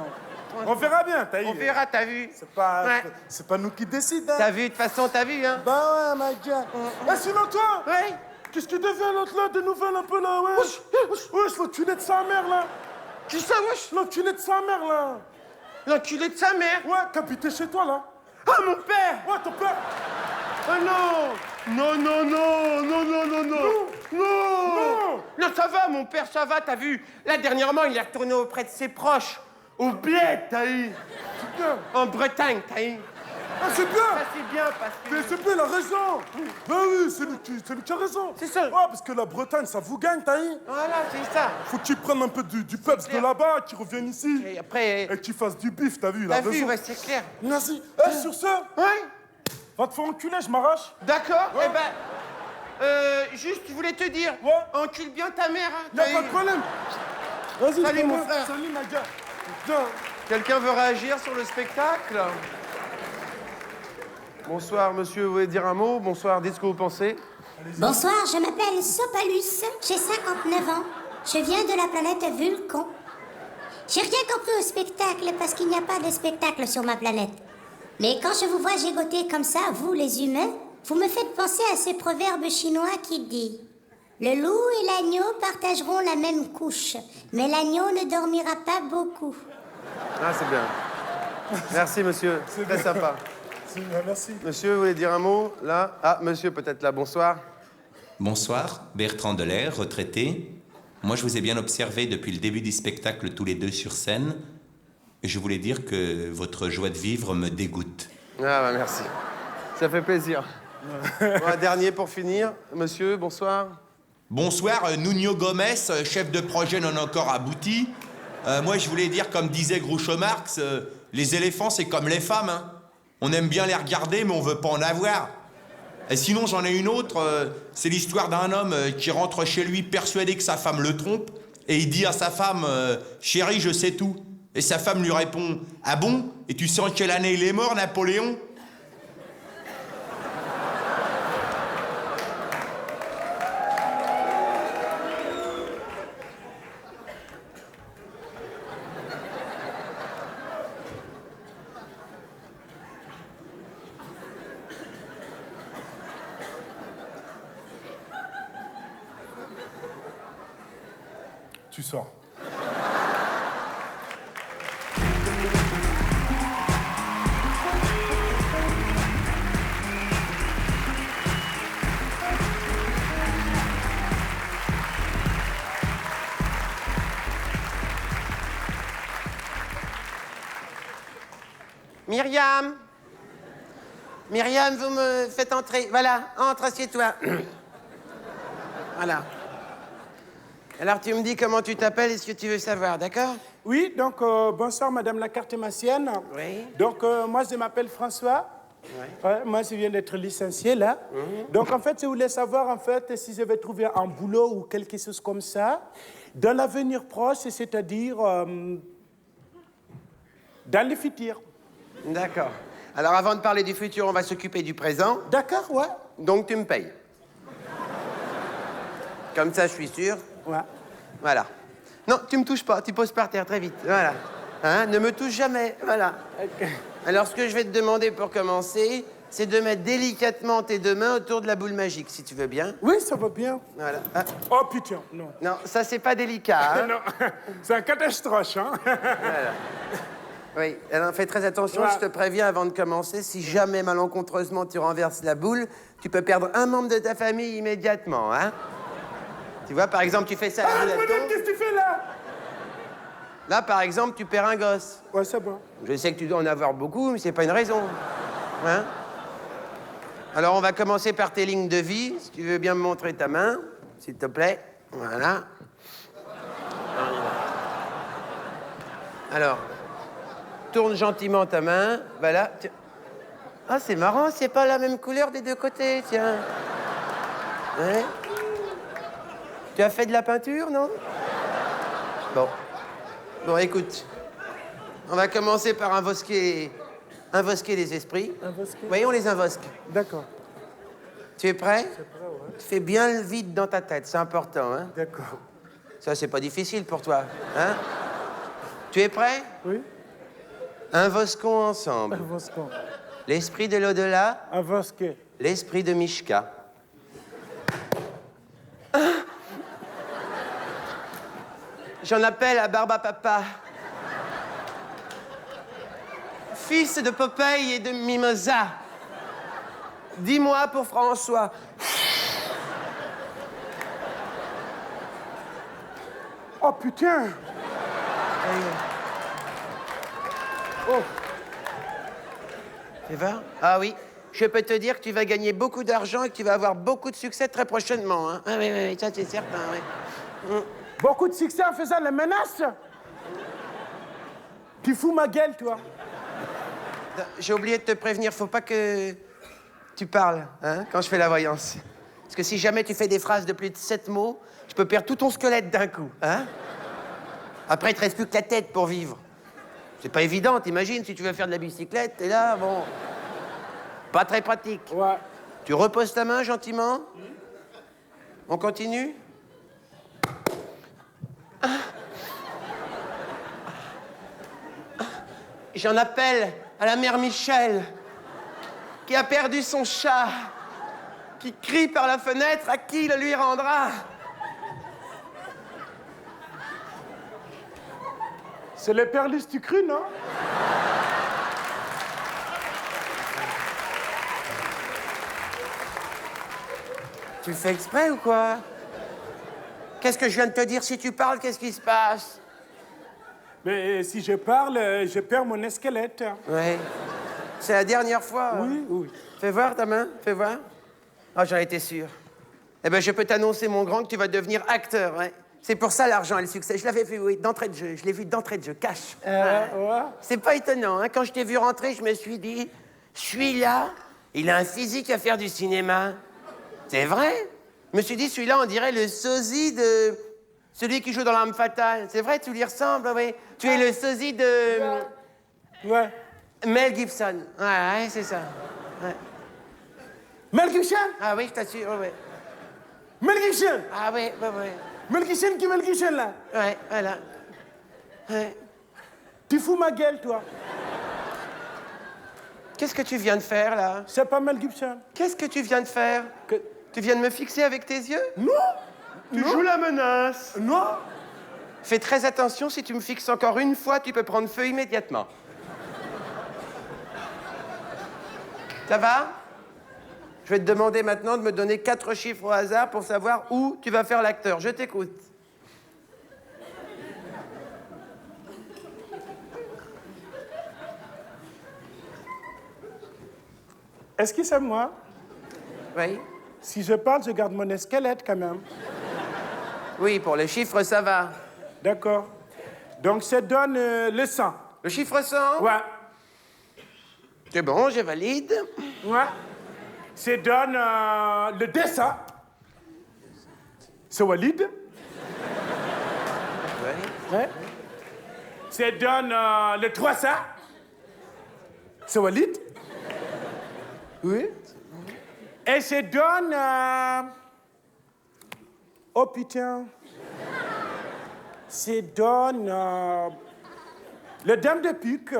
Après, on verra bien, t'as vu. On verra, t'as vu. C'est Ouais. pas nous qui décidons. T'as vu, de toute façon, t'as vu, hein. Bah ouais, ma gueule. Ah, sinon, toi, Ouais. qu'est-ce qui devient l'autre là, des nouvelles un peu là, ouais? Wesh, l'enculé de sa mère là. Qui ça, wesh? L'enculé de sa mère là. L'enculé de sa mère. Ouais, qui habitait chez toi là. Ah, mon père. Ouais, ton père. Oh non. Non. Non, ça va, mon père, ça va, t'as vu. Là, dernièrement, il est retourné auprès de ses proches. Au bled, t'as eu. C'est bien. En Bretagne, t'as eu. Ah, c'est bien. Ça, c'est bien, parce que... Mais c'est bien, il a raison. Bah oui, c'est lui qui a raison. C'est ça. Ouais, parce que la Bretagne, ça vous gagne, t'as vu. Voilà, c'est ça. Faut que tu prennes un peu du peps de clair. là-bas, qu'ils reviennent ici. Et après... Et que tu fasses du bif, t'as vu, il a T'as vu, raison. ouais, c'est clair. Merci. Sur ce, Ouais. va te faire enculer, je m'arrache. D'accord, Ouais. eh ben... juste, je voulais te dire... Ouais. Encule bien ta mère, hein. Y'a t'as pas eu. de problème. Vas-y, Salut, mon frère. frère. Salut, ma gueule. Viens. Quelqu'un veut réagir sur le spectacle? Bonsoir, monsieur, vous voulez dire un mot? Bonsoir, dites ce que vous pensez. Bonsoir, je m'appelle Sopalus, j'ai 59 ans. Je viens de la planète Vulcan. J'ai rien compris au spectacle parce qu'il n'y a pas de spectacle sur ma planète. Mais quand je vous vois gigoter comme ça, vous les humains, vous me faites penser à ce proverbe chinois qui dit « Le loup et l'agneau partageront la même couche, mais l'agneau ne dormira pas beaucoup. » Ah, c'est bien. Merci, monsieur. Très sympa. Merci. Monsieur, vous voulez dire un mot? Là? Ah, monsieur, peut-être là. Bonsoir. Bonsoir, Bertrand Delair, retraité. Moi, je vous ai bien observé depuis le début du spectacle, tous les deux sur scène. Et je voulais dire que votre joie de vivre me dégoûte. Ah, bah, merci. Ça fait plaisir. Bon, un dernier pour finir. Monsieur, bonsoir. Bonsoir, Nuno Gomez, chef de projet non encore abouti. Moi, je voulais dire, comme disait Groucho Marx, les éléphants, c'est comme les femmes. Hein. On aime bien les regarder, mais on veut pas en avoir. Et sinon, j'en ai une autre. C'est l'histoire d'un homme qui rentre chez lui persuadé que sa femme le trompe. Et il dit à sa femme, chérie, je sais tout. Et sa femme lui répond, ah bon? Et tu sais en quelle année il est mort, Napoléon? Tu sors. Myriam. Myriam, vous me faites entrer. Voilà, entre, assieds-toi. Voilà. Alors, tu me dis comment tu t'appelles et ce que tu veux savoir, d'accord? Oui, donc, bonsoir, madame la cartémancienne. Oui. Donc, moi, je m'appelle François. Ouais, moi, je viens d'être licencié, là. Donc, en fait, je voulais savoir, en fait, si je vais trouver un boulot ou quelque chose comme ça, dans l'avenir proche, c'est-à-dire dans le futur. D'accord. Alors, avant de parler du futur, on va s'occuper du présent. D'accord, ouais. Donc, tu me payes. Comme ça, je suis sûr. Ouais. Voilà. Non, tu me touches pas, tu poses par terre très vite. Voilà. Hein, ne me touche jamais. Voilà. Alors, ce que je vais te demander pour commencer, c'est de mettre délicatement tes deux mains autour de la boule magique, si tu veux bien. Oui, ça va bien. Voilà. Ah. Oh, putain, non. Non, ça, c'est pas délicat. Hein. Non, c'est un catastrophe, hein. Voilà. Oui, alors fais très attention, Ouais. je te préviens avant de commencer, si jamais malencontreusement tu renverses la boule, tu peux perdre un membre de ta famille immédiatement, hein. Tu vois, par exemple, tu fais ça à la boule à Madame, thon. qu'est-ce que tu fais là? Là, par exemple, tu perds un gosse. Ouais, c'est bon. Je sais que tu dois en avoir beaucoup, mais c'est pas une raison. Hein? Alors, on va commencer par tes lignes de vie. Si tu veux bien me montrer ta main, s'il te plaît. Voilà. Alors, tourne gentiment ta main. Voilà. Ah, c'est marrant, c'est pas la même couleur des deux côtés, tiens. Ouais. Tu as fait de la peinture, non? Bon. Bon, écoute. On va commencer par invoquer les esprits. Invoquer? Oui, on les invoque. D'accord. Tu es prêt? C'est prêt, ouais. Fais bien le vide dans ta tête, c'est important, hein? D'accord. Ça, c'est pas difficile pour toi, hein? Tu es prêt? Oui. Invoquons ensemble Invoquons. l'esprit de l'au-delà, Invoquer. l'esprit de Mishka. J'en appelle à Barba Papa, fils de Popeye et de Mimosa. Dis-moi pour François. Oh, putain. Oh. Tu vas? Ah oui, je peux te dire que tu vas gagner beaucoup d'argent et que tu vas avoir beaucoup de succès très prochainement. Hein? Ah oui, oui, oui, ça c'est certain, oui. Beaucoup de succès en faisant les menaces. Tu fous ma gueule, toi. J'ai oublié de te prévenir, faut pas que tu parles, hein, quand je fais la voyance. Parce que si jamais tu fais des phrases de plus de 7 mots, je peux perdre tout ton squelette d'un coup, hein. Après, il te reste plus que la tête pour vivre. C'est pas évident, t'imagines, si tu veux faire de la bicyclette, t'es là, bon... Pas très pratique. Ouais. Tu reposes ta main gentiment. On continue? J'en appelle à la mère Michel, qui a perdu son chat, qui crie par la fenêtre à qui le lui rendra. C'est les perlis du cru, non? Tu le fais exprès ou quoi? Qu'est-ce que je viens de te dire? Si tu parles, qu'est-ce qui se passe? Mais si je parle, je perds mon squelette. Oui. C'est la dernière fois. Oui, oui. Fais voir ta main, fais voir. Oh, j'en étais sûr. Eh ben, je peux t'annoncer, mon grand, que tu vas devenir acteur, ouais. C'est pour ça l'argent et le succès. Je l'avais vu, oui, d'entrée de jeu. Je l'ai vu d'entrée de jeu, cash. Ouais. C'est pas étonnant, hein. Quand je t'ai vu rentrer, je me suis dit, celui-là, il a un physique à faire du cinéma. C'est vrai. Je me suis dit, celui-là, on dirait le sosie de celui qui joue dans L'Arme Fatale. C'est vrai, tu lui ressembles, oui. Tu es le sosie de... Ouais. Mel Gibson. Ouais, c'est ça. Ouais. Mel Gibson? Ah oui, je t'assure, ouais. Mel Gibson? Ah oui, ouais, ouais. Mel Gibson qui Mel Gibson, là? Ouais, voilà. Ouais. Tu fous ma gueule, toi. Qu'est-ce que tu viens de faire, là? C'est pas Mel Gibson. Qu'est-ce que tu viens de faire? Que... Tu viens de me fixer avec tes yeux? Non! Tu joues la menace. Non! Fais très attention, si tu me fixes encore une fois, tu peux prendre feu immédiatement. Ça va? Je vais te demander maintenant de me donner 4 chiffres au hasard pour savoir où tu vas faire l'acteur. Je t'écoute. Est-ce que c'est moi? Oui. Si je parle, je garde mon squelette quand même. Oui, pour les chiffres, ça va. D'accord. Donc, ça donne le 100. Le chiffre 100? Ouais. C'est bon, je valide. Ouais. Ça donne le 200. C'est valide. Oui. Ouais. Ça donne le 300. C'est valide. Oui. Et ça donne... Oh putain. Ça donne... le dame de pique.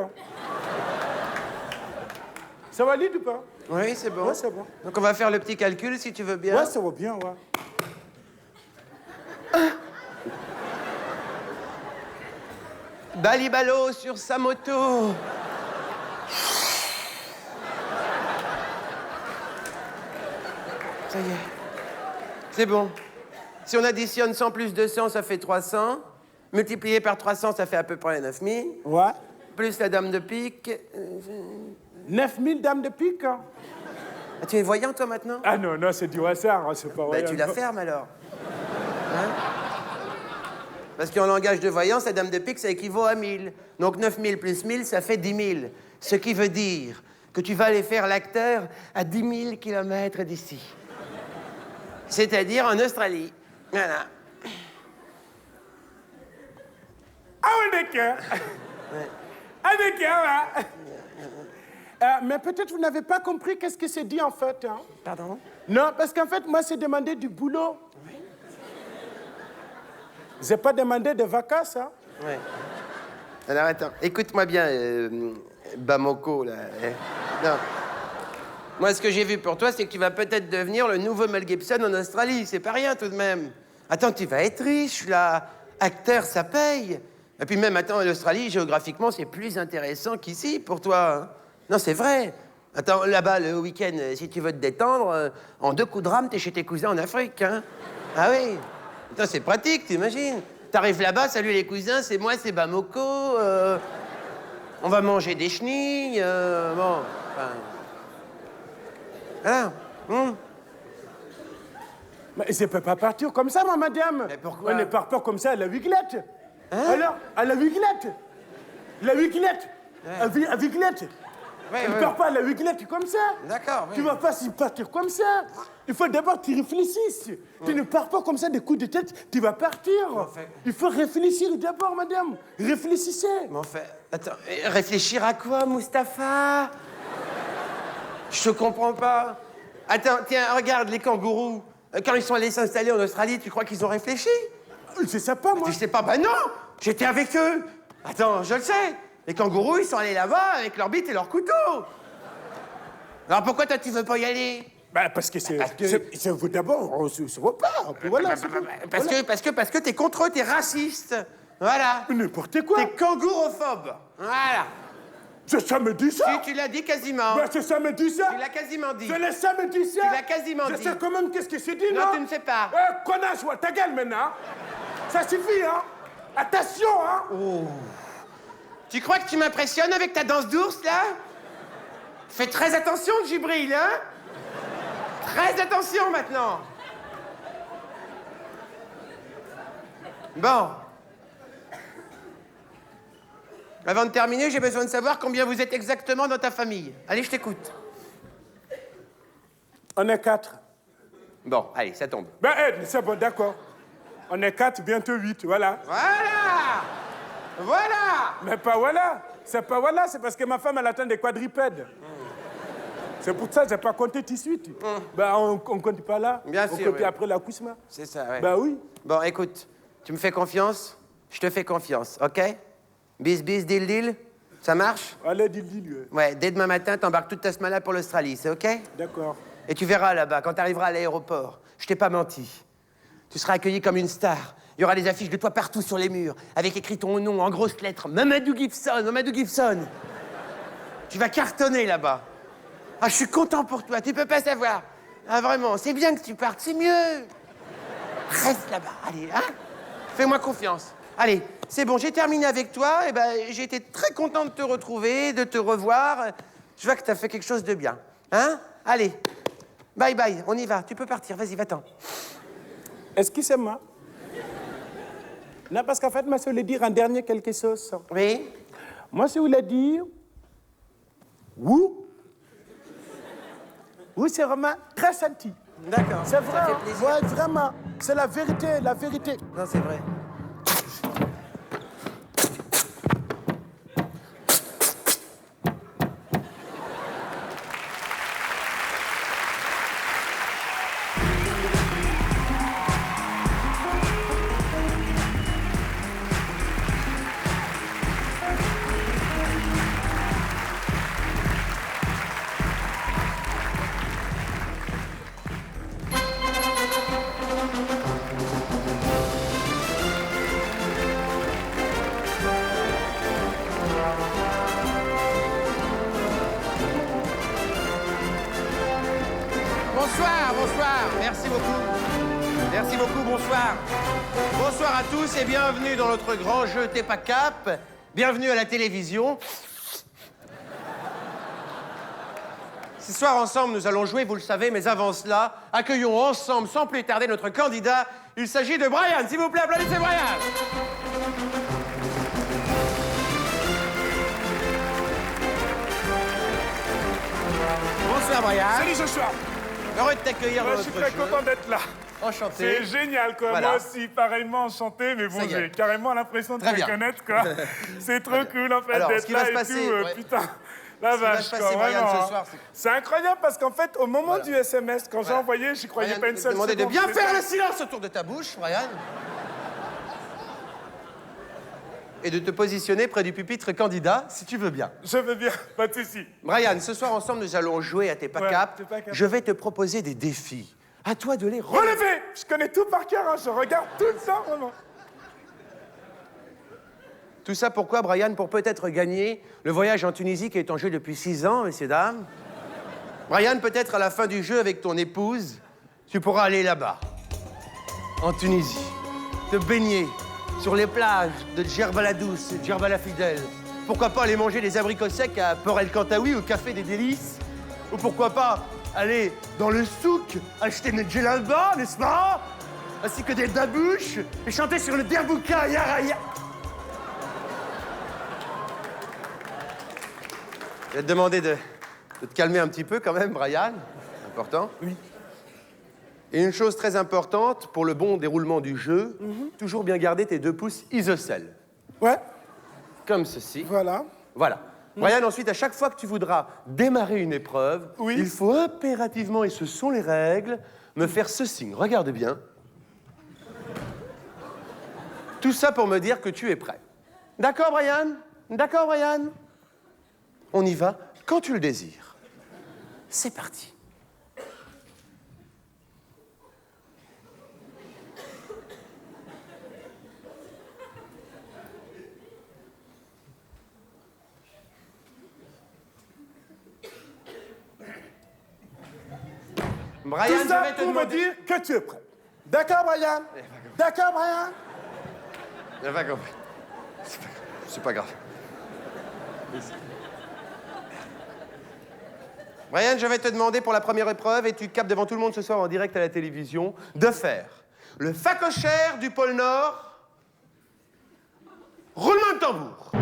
Ça valide ou pas? Oui, c'est bon. Ouais, c'est bon. Donc on va faire le petit calcul si tu veux bien. Ouais, ça va bien, ouais. Balibalo sur sa moto. Ça y est. C'est bon. Si on additionne 100 plus 200, ça fait 300. Multiplié par 300, ça fait à peu près 9000. Ouais. Plus la dame de pique. 9000 dames de pique. Hein. Ah, tu es voyant, toi, maintenant? Ah non, non, c'est du hasard, hein, c'est pas vrai. Bah, tu la fermes, alors. Hein? Parce qu'en langage de voyance, la dame de pique, ça équivaut à 1000. Donc 9000 plus 1000, ça fait 10 000. Ce qui veut dire que tu vas aller faire l'acteur à 10 000 kilomètres d'ici. C'est-à-dire en Australie. Voilà. Ah oui, d'accord. Ah d'accord, hein. Mais peut-être vous n'avez pas compris qu'est-ce que c'est dit en fait. Hein? Pardon? Non, parce qu'en fait, moi, c'est demandé du boulot. Oui. J'ai pas demandé de vacances, hein? Oui. Alors attends, écoute-moi bien, Bamoko, là. Non. Moi, ce que j'ai vu pour toi, c'est que tu vas peut-être devenir le nouveau Mel Gibson en Australie. C'est pas rien, tout de même. Attends, tu vas être riche, là. Acteur, ça paye. Et puis même, attends, l'Australie, géographiquement, c'est plus intéressant qu'ici, pour toi. Hein. Non, c'est vrai. Attends, là-bas, le week-end, si tu veux te détendre, en 2 coups de rame, t'es chez tes cousins en Afrique, hein. Ah oui. Attends, c'est pratique, t'imagines. T'arrives là-bas, salut les cousins, c'est moi, c'est Bamoko. On va manger des chenilles, bon... Enfin... Voilà. Mais je peux pas partir comme ça, moi, madame. Mais pourquoi? On ne part pas comme ça à la Wiglette. Hein? Alors, à la Wiglette. La Wiglette. Ouais. À Wiglette. Ouais, Tu ne ouais. pars pas à la Wiglette comme ça. D'accord, Tu oui. vas pas s'y partir comme ça. Il faut d'abord que tu réfléchisses. Tu ne pars pas comme ça des coups de tête, tu vas partir. fait- Il faut réfléchir d'abord, madame. Réfléchissez. Mais enfin, attends, réfléchir à quoi, Mustapha? Je te comprends pas. Attends, tiens, regarde les kangourous. Quand ils sont allés s'installer en Australie, tu crois qu'ils ont réfléchi? Je sais pas, moi. Tu sais pas? Ben non! J'étais avec eux! Attends, je le sais! Les kangourous, ils sont allés là-bas avec leur bite et leur couteau! Alors pourquoi toi, tu veux pas y aller? Bah, parce que c'est... Parce que- c'est vous d'abord, on se voit pas. Puis voilà, c'est tout. Parce que t'es contre eux, t'es raciste! Voilà! N'importe quoi. T'es kangourophobe! Voilà! C'est ça me dit ça. Tu l'as dit quasiment! Bah, c'est ça me dit ça. Tu l'as quasiment dit! C'est le ça me dit ça. Tu l'as quasiment Je dit. sais quand même qu'est-ce que c'est dit, Non, non? tu ne sais pas. Connasse, ouais, ta gueule maintenant. Ça suffit, hein. Attention, hein. Tu crois que tu m'impressionnes avec ta danse d'ours, là? Fais très attention, Djibril, hein? Très attention, maintenant! Bon. Avant de terminer, j'ai besoin de savoir combien vous êtes exactement dans ta famille. Allez, je t'écoute. On est 4. Bon, allez, ça tombe. Ben, c'est bon, d'accord. On est 4, bientôt 8, voilà. Voilà! Voilà! Mais pas voilà. C'est pas voilà, c'est parce que ma femme, elle attend des quadrupèdes. C'est pour ça que j'ai pas compté tout de suite. Ben, on compte pas là. Bien on sûr, compte oui. après l'accouchement. C'est ça, ouais. Ben oui. Bon, écoute, tu me fais confiance? Je te fais confiance, OK? Bis, bis, deal, deal. Ça marche? Allez, dis-le, lui. Ouais, dès demain matin, t'embarques toute ta semaine là pour l'Australie, c'est OK? D'accord. Et tu verras là-bas, quand t'arriveras à l'aéroport, je t'ai pas menti. Tu seras accueilli comme une star. Il y aura des affiches de toi partout sur les murs, avec écrit ton nom en grosses lettres. Mamadou Gibson, Mamadou Gibson. Tu vas cartonner là-bas. Ah, je suis content pour toi, tu peux pas savoir. Ah, vraiment, c'est bien que tu partes, c'est mieux. Reste là-bas, allez, hein? Fais-moi confiance. Allez, c'est bon, j'ai terminé avec toi. Et ben, j'ai été très content de te retrouver, de te revoir. Je vois que t'as fait quelque chose de bien, hein? Allez, bye bye, on y va. Tu peux partir, vas-y, va-t'en. Excusez-moi. Non, parce qu'en fait, moi, je voulais dire un dernier quelque chose. Oui? Moi, je voulais dire... Ouh. Oui, c'est vraiment très senti. D'accord. C'est vrai. Ça fait plaisir. Ouais, vraiment. C'est la vérité, la vérité. Non, c'est vrai. Bonsoir, bonsoir, merci beaucoup. Merci beaucoup, bonsoir. Bonsoir à tous et bienvenue dans notre grand jeu T'es pas cap. Bienvenue à la télévision. Ce soir, ensemble, nous allons jouer, vous le savez, mais avant cela, accueillons ensemble, sans plus tarder, notre candidat. Il s'agit de Brian. S'il vous plaît, applaudissez Brian. Bonsoir, Brian. Salut Joshua. Heureux de t'accueillir dans Ouais, je notre suis très jeu. content d'être là. Enchanté. C'est génial, quoi. Voilà. Moi aussi, pareillement enchanté, mais bon, Ça y est. j'ai carrément l'impression de Très te bien. connaître, quoi. C'est trop cool, en fait, Alors, ce d'être qui va là se et passer, tout. ouais. Putain, la Ce qui va vache, se quoi, passer, Brian, vraiment. ce soir, C'est incroyable parce qu'en fait, au moment Voilà. du SMS, quand j'ai envoyé, j'y croyais Brian, pas une je vais seule te demander seconde. de bien C'était- faire le silence autour de ta bouche, Brian. Et de te positionner près du pupitre candidat, si tu veux bien. Je veux bien, pas de souci. Brian, ce soir ensemble, nous allons jouer à T'es pas Ouais, cap. T'es pas cap. Je vais te proposer des défis. À toi de les relever. Relevé. Je connais tout par cœur, hein. Je regarde tout le temps, vraiment. Tout ça pourquoi, Brian? Pour peut-être gagner le voyage en Tunisie qui est en jeu depuis 6 ans, messieurs, dames. Brian, peut-être à la fin du jeu avec ton épouse, tu pourras aller là-bas, en Tunisie, te baigner sur les plages de Djerbala Douce et Djerbala Fidèle. Pourquoi pas aller manger des abricots secs à Port El Kantaoui au Café des Délices? Ou pourquoi pas aller dans le souk acheter une djellaba, n'est-ce pas? Ainsi que des babouches et chanter sur le derbouka yaraya. Je vais te demander de te calmer un petit peu quand même, Brian. Important. Oui. Et une chose très importante pour le bon déroulement du jeu, toujours bien garder tes 2 pouces isocèles. Ouais, Comme ceci. voilà. Voilà. Brian, ensuite, à chaque fois que tu voudras démarrer une épreuve, Oui. il faut impérativement, et ce sont les règles, me faire ce signe. Regarde bien. Tout ça pour me dire que tu es prêt. D'accord, Brian? D'accord, Brian? On y va quand tu le désires. C'est parti. Brian, Tout ça je vais te pour me demander... dire que tu es prêt. D'accord, Brian? D'accord, Brian? J'ai pas compris. C'est pas grave. Brian, je vais te demander pour la première épreuve, et tu captes devant tout le monde ce soir en direct à la télévision, de faire le facochère du pôle Nord. Roulement de tambour.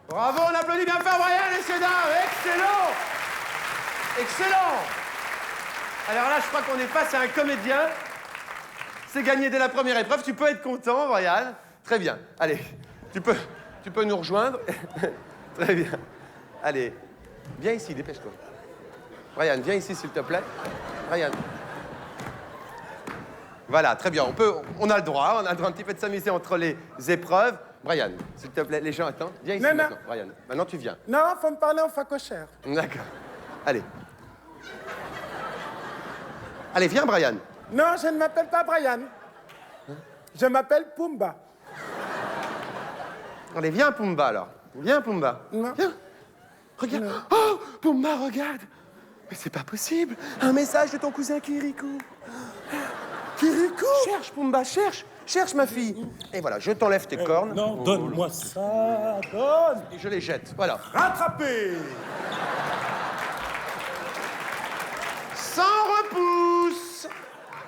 Bravo, on applaudit bien fort Brian, messieurs, dames. Excellent. Excellent. Alors là, je crois qu'on est face à un comédien. C'est gagné dès la première épreuve. Tu peux être content, Brian. Très bien. Allez, tu peux nous rejoindre. Très bien. Allez, viens ici, dépêche-toi. Brian, viens ici, s'il te plaît. Brian. Voilà, très bien. On a le droit un petit peu de s'amuser entre les épreuves. Brian, s'il te plaît, les gens attendent. Viens ici Non, non. maintenant, Brian. Maintenant, tu viens. Non, faut me parler en facochère. D'accord. Allez. Allez, viens, Brian. Non, je ne m'appelle pas Brian. Je m'appelle Pumba. Allez, viens, Pumba, alors. Viens, Pumba. Non. Viens. Regarde. Oh, Pumba, regarde. Mais c'est pas possible. Un message de ton cousin Kirikou. Kirikou? Cherche, Pumba, cherche. Cherche, ma fille. Et voilà, je t'enlève tes cornes. Non, donne-moi ça, donne. Et je les jette, voilà. Rattrapé. Sans repousse.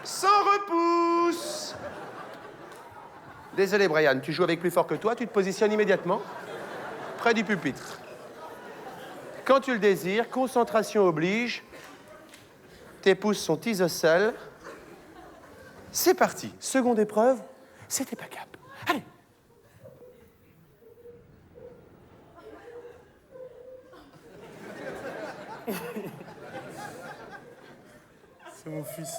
Sans repousse. Désolé, Brian, tu joues avec plus fort que toi, tu te positionnes immédiatement près du pupitre. Quand tu le désires, concentration oblige. Tes pouces sont isocèles. C'est parti. Seconde épreuve, c'était pas cap. Allez. C'est mon fils.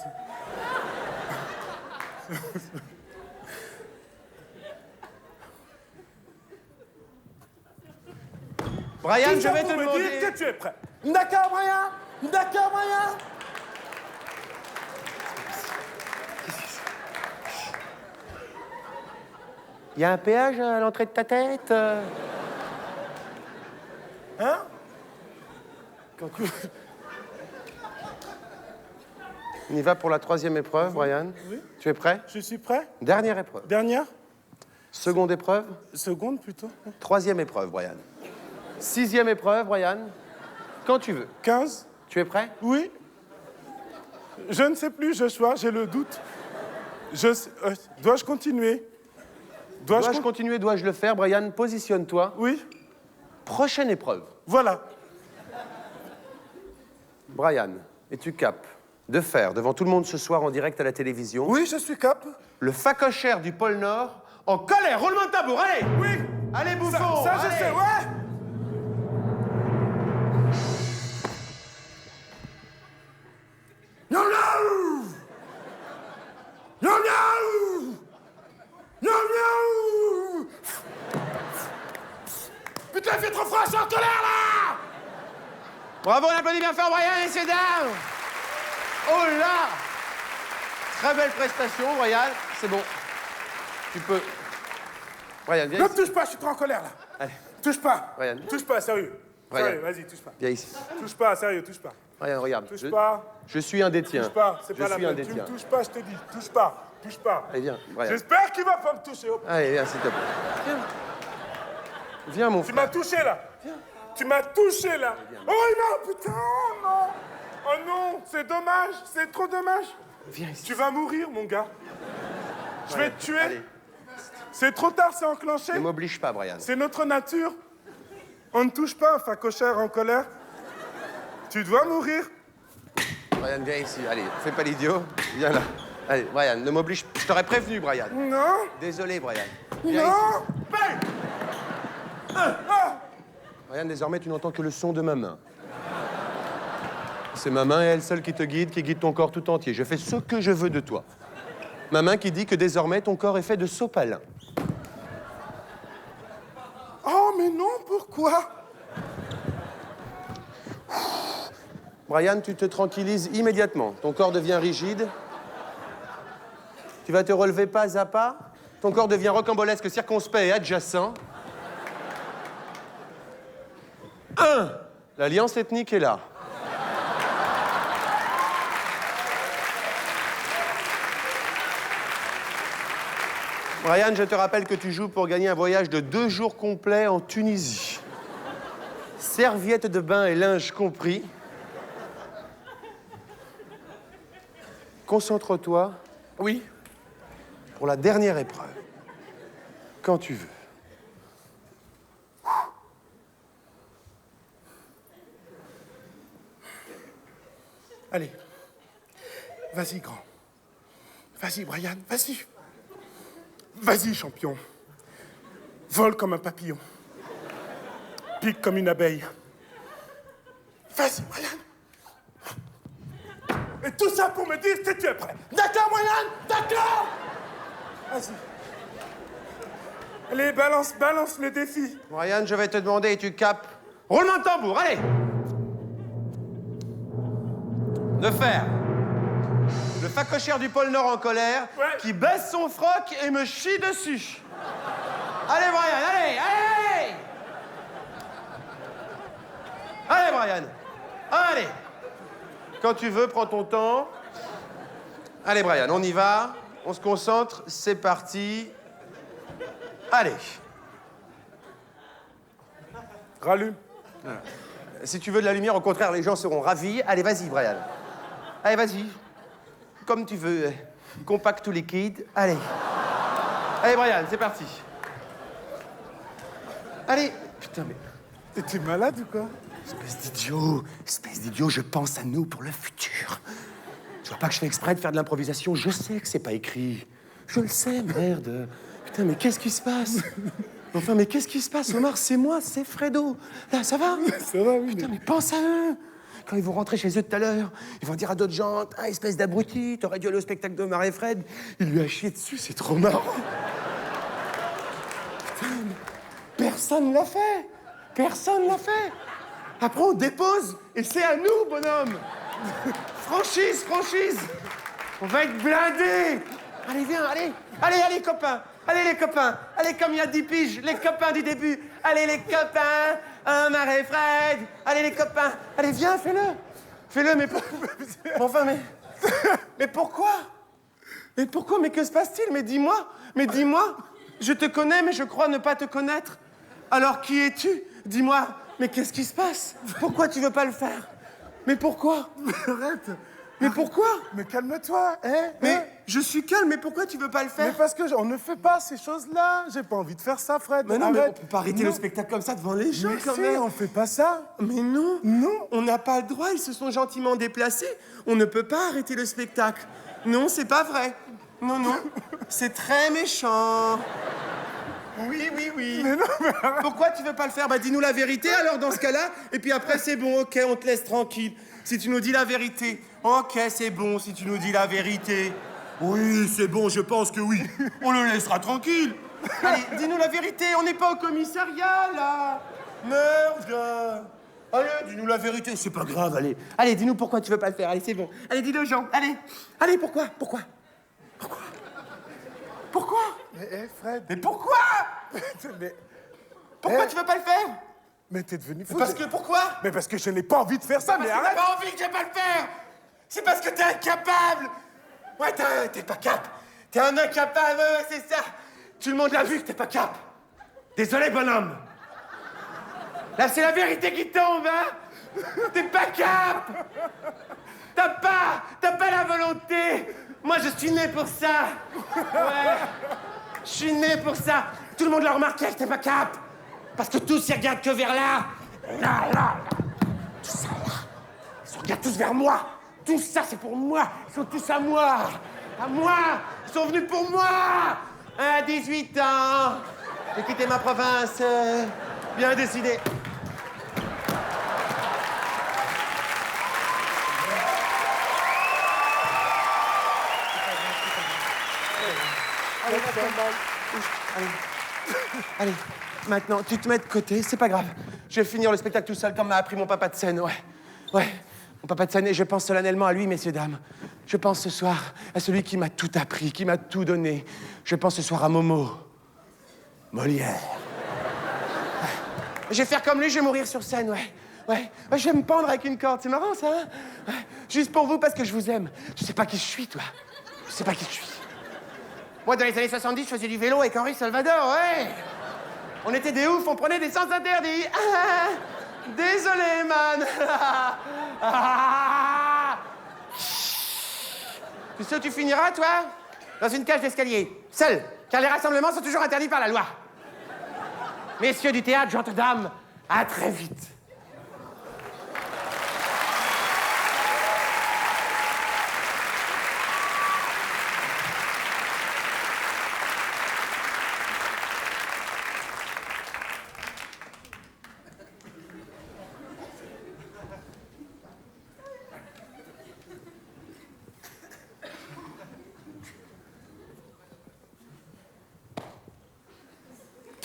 Brian, Tout je ça vais pour te me demander... dire que tu es prêt. D'accord, Brian? D'accord, Brian? Il y a un péage à l'entrée de ta tête Hein? On y va pour la troisième épreuve, Brian. Oui. Tu es prêt? Je suis prêt. Dernière épreuve. Dernière. Seconde épreuve. Seconde, plutôt. Troisième épreuve, Brian. Sixième épreuve, Brian. Quand tu veux. 15. Tu es prêt? Oui. Je ne sais plus, Joshua, j'ai le doute. Dois-je continuer? Dois-je continuer? Dois-je le faire? Brian, positionne-toi. Oui. Prochaine épreuve. Voilà. Brian, es-tu cap de faire devant tout le monde ce soir en direct à la télévision Oui, je suis cap. le facochère du pôle Nord en colère? Roulement de tambour, allez! Oui. Allez, bouffon! Ça, je allez. sais, ouais. Non, non! Non, non! Non, non! Putain, il fait trop froid, je suis en colère, là! Bravo, on applaudit bien fort, Brian, messieurs, dames. Oh là! Très belle prestation, Brian. C'est bon. Tu peux. Brian, viens Ne ici. me touche pas, je suis trop en colère, là. Allez, Touche pas. Brian. Touche pas, sérieux. Brian. Sérieux, vas-y, touche pas. Viens ici. Touche pas, sérieux, touche pas. Brian, regarde. Touche pas. Je suis un des tiens. Touche pas, c'est pas la Je suis un peine. des Tu me tiens. touches pas, je te dis. Touche pas. Touche pas. Allez, viens, Brian. J'espère qu'il va pas me toucher. Oh, Allez, viens, s'il te plaît. Viens. Viens, mon tu frère. m'as touché, là. Tu m'as touché, là. Oh non, putain, oh non. Oh non, c'est dommage, c'est trop dommage. Viens ici. Tu vas mourir, mon gars. Je vais te tuer. Allez. C'est trop tard, c'est enclenché. Ne m'oblige pas, Brian. C'est notre nature. On ne touche pas un facochère en colère. Tu dois mourir. Brian, viens ici. Allez, fais pas l'idiot. Viens là. Allez, Brian, ne m'oblige. Je t'aurais prévenu, Brian. Non. Désolé, Brian. Viens Non. ici. Brian, désormais, tu n'entends que le son de ma main. C'est ma main et elle seule qui te guide, qui guide ton corps tout entier. Je fais ce que je veux de toi. Ma main qui dit que désormais, ton corps est fait de sopalin. Oh, mais non, pourquoi? Brian, tu te tranquillises immédiatement. Ton corps devient rigide. Tu vas te relever pas à pas. Ton corps devient rocambolesque, circonspect et adjacent. 1. L'alliance ethnique est là. Brian, je te rappelle que tu joues pour gagner un voyage de 2 jours complets en Tunisie. Serviettes de bain et linge compris. Concentre-toi. Oui. Pour la dernière épreuve. Quand tu veux. Allez. Vas-y, grand. Vas-y, Brian, vas-y. Vas-y, champion. Vole comme un papillon. Pique comme une abeille. Vas-y, Brian. Et tout ça pour me dire que tu es prêt. D'accord, Brian? D'accord? Vas-y. Allez, balance, balance le défi. Brian, je vais te demander et tu capes. Roulement de tambour, allez! De faire le facochère du pôle Nord en colère qui baisse son froc et me chie dessus. Allez, Brian, allez, allez, allez! Allez, Brian. Allez. Quand tu veux, prends ton temps. Allez, Brian, on y va. On se concentre. C'est parti. Allez. Rallume. Si tu veux de la lumière, au contraire, les gens seront ravis. Allez, vas-y, Brian. Allez, vas-y. Comme tu veux. Compact ou liquide. Allez. Allez, Brian, c'est parti. Allez. Putain, mais... T'es malade ou quoi? Espèce d'idiot, je pense à nous pour le futur. Tu vois pas que je fais exprès de faire de l'improvisation, je sais que c'est pas écrit. Je le sais, merde. Putain, mais qu'est-ce qui se passe? Enfin, mais qu'est-ce qui se passe, Omar? C'est moi, c'est Fredo. Là, ça va? Ça va, oui. Putain, mais pense à eux. Quand ils vont rentrer chez eux tout à l'heure, ils vont dire à d'autres gens, ah, espèce d'abruti, t'aurais dû aller au spectacle d'Omar et Fred. Il lui a chié dessus, c'est trop marrant. Putain, mais personne l'a fait. Personne l'a fait. Après, on dépose et c'est à nous, bonhomme. Franchise. On va être blindés. Allez, viens, allez. Allez, copains. Allez, les copains. Allez, comme il y a 10 piges, les copains du début. Allez, les copains. Omar et Fred. Allez, les copains. Allez, viens, fais-le. Fais-le, mais... Enfin, mais... Mais pourquoi? Mais pourquoi? Mais que se passe-t-il? Mais dis-moi. Je te connais, mais je crois ne pas te connaître. Alors, qui es-tu? Dis-moi. Mais qu'est-ce qui se passe? Pourquoi tu veux pas le faire? Mais pourquoi? Arrête. Mais pourquoi? Mais calme-toi, hein? Mais je suis calme, mais pourquoi tu veux pas le faire? Mais parce que on ne fait pas ces choses-là. J'ai pas envie de faire ça, Fred. Mais non, mais arrête. on peut pas arrêter Non. le spectacle comme ça devant les gens, Mais quand si, même. on fait pas ça. Mais non. Non. On n'a pas le droit, ils se sont gentiment déplacés. On ne peut pas arrêter le spectacle. Non, c'est pas vrai. Non. C'est très méchant. Oui. Mais non, mais arrête. Pourquoi tu veux pas le faire? Bah dis-nous la vérité alors dans ce cas-là. Et puis après c'est bon, ok, on te laisse tranquille. Si tu nous dis la vérité. Ok, c'est bon si tu nous dis la vérité. Oui, c'est bon, je pense que oui. On le laissera tranquille. Allez, dis-nous la vérité, on n'est pas au commissariat là. Merde. Allez, dis-nous la vérité, c'est pas grave, allez. Allez, dis-nous pourquoi tu veux pas le faire, allez, c'est bon. Allez, dis-le aux gens, allez, pourquoi? Mais Fred. Mais pourquoi? Mais, Pourquoi tu veux pas le faire? mais t'es devenu fou. Parce que pourquoi? Mais parce que je n'ai pas envie de faire ça, mais Parce que arrête. t'as pas envie que j'ai pas le faire. C'est parce que t'es incapable. Ouais, t'es pas cap. T'es un incapable, ouais, c'est ça. Tout le monde l'a vu que t'es pas cap. Désolé, bonhomme. Là, c'est la vérité qui tombe, hein. T'es pas cap. T'as pas la volonté. Moi, je suis né pour ça. Ouais. Je suis né pour ça. Tout le monde l'a remarqué que t'es pas cap. Parce que tous, ils regardent que vers là. Là. Tout ça, là. Ils se regardent tous vers moi. Tout ça, c'est pour moi. Ils sont tous à moi. À moi. Ils sont venus pour moi. À 18 ans. J'ai quitté ma province. Bien décidé. Allez, maintenant, tu te mets de côté, c'est pas grave. Je vais finir le spectacle tout seul comme m'a appris mon papa de scène, ouais. Mon papa de scène, et je pense solennellement à lui, messieurs, dames. Je pense ce soir à celui qui m'a tout appris, qui m'a tout donné. Je pense ce soir à Momo. Molière. Je vais faire comme lui, je vais mourir sur scène, ouais. Je vais me pendre avec une corde, c'est marrant, ça, hein? Ouais. Juste pour vous, parce que je vous aime. Tu sais pas qui je suis, toi. Je sais pas qui je suis. Moi, dans les années 70, je faisais du vélo avec Henri Salvador, ouais. On était des oufs, on prenait des sens interdits. Ah, désolé, man. Tu sais où tu finiras, toi? Dans une cage d'escalier. Seul, car les rassemblements sont toujours interdits par la loi. Messieurs du théâtre, gentes dames, à très vite.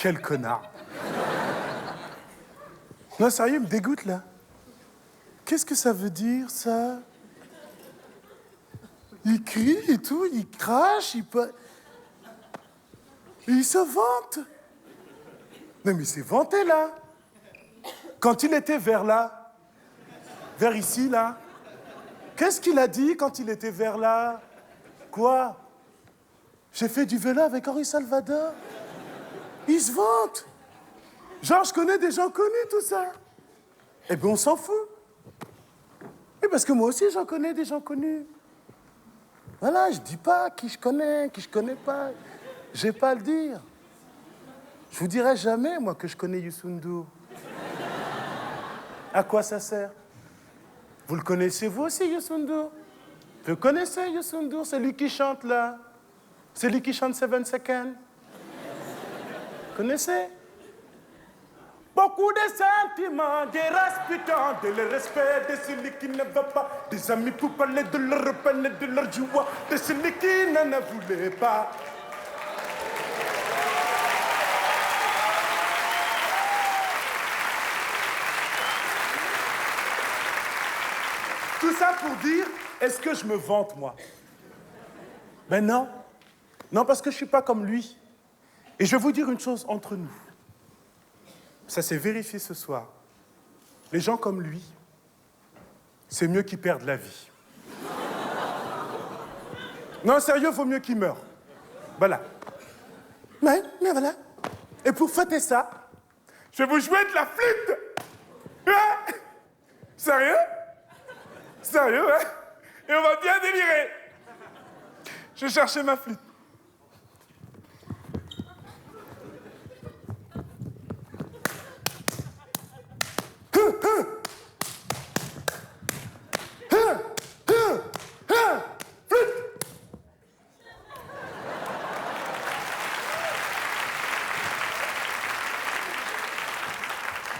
Quel connard. Non, sérieux, il me dégoûte, là. Qu'est-ce que ça veut dire, ça? Il crie et tout, il crache, il se vante. Non, mais il s'est vanté, là. Quand il était vers là, Vers ici, là. Qu'est-ce qu'il a dit quand il était vers là? Quoi? J'ai fait du vélo avec Henri Salvador. Il se vante. Genre, je connais des gens connus, tout ça. Eh bien, on s'en fout. Et parce que moi aussi, j'en connais des gens connus. Voilà, je dis pas qui je connais pas. J'ai pas à le dire. Je vous dirai jamais, moi, que je connais Youssou N'Dour. À quoi ça sert? Vous le connaissez, vous aussi, Youssou N'Dour? Vous le connaissez, Youssou N'Dour? C'est lui qui chante, là. C'est lui qui chante 7 Seconds. Vous connaissez? Beaucoup de sentiments, des respectants, de le respect de celui qui ne veut pas, des amis pour parler de leur peine et de leur joie, de celui qui n'en voulait pas. Tout ça pour dire, est-ce que je me vante, moi? Ben non. Non, parce que je ne suis pas comme lui. Et je vais vous dire une chose entre nous. Ça s'est vérifié ce soir. Les gens comme lui, c'est mieux qu'ils perdent la vie. Non, sérieux, vaut mieux qu'ils meurent. Voilà. Mais voilà. Et pour fêter ça, je vais vous jouer de la flûte. Ouais. Sérieux? Sérieux, ouais? Et on va bien délirer. Je vais chercher ma flûte.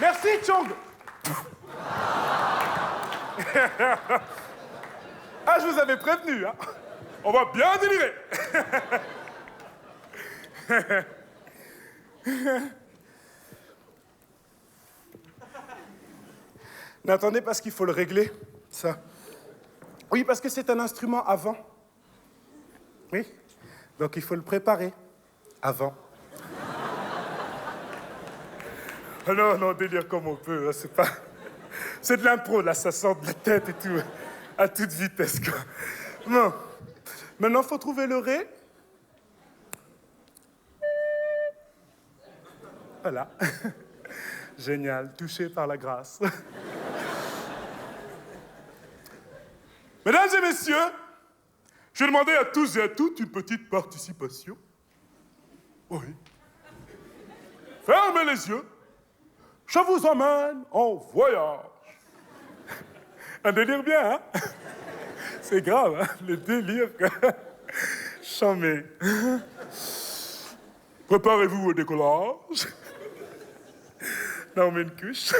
Merci, Chong. Ah, je vous avais prévenu, hein. On va bien délirer. N'attendez parce qu'il faut le régler, ça. Oui, parce que c'est un instrument avant. Oui. Donc il faut le préparer avant. Oh non, non, délire comme on peut, c'est pas... C'est de l'impro, là, ça sort de la tête et tout, à toute vitesse, quoi. Non. Maintenant, faut trouver le ré. Voilà. Génial, touché par la grâce. Mesdames et messieurs, je vais demander à tous et à toutes une petite participation. Oui. Fermez les yeux. Je vous emmène en voyage. Un délire bien, hein? C'est grave, hein? Le délire, quoi. Chambé. Préparez-vous au décollage. Là, on met une couche.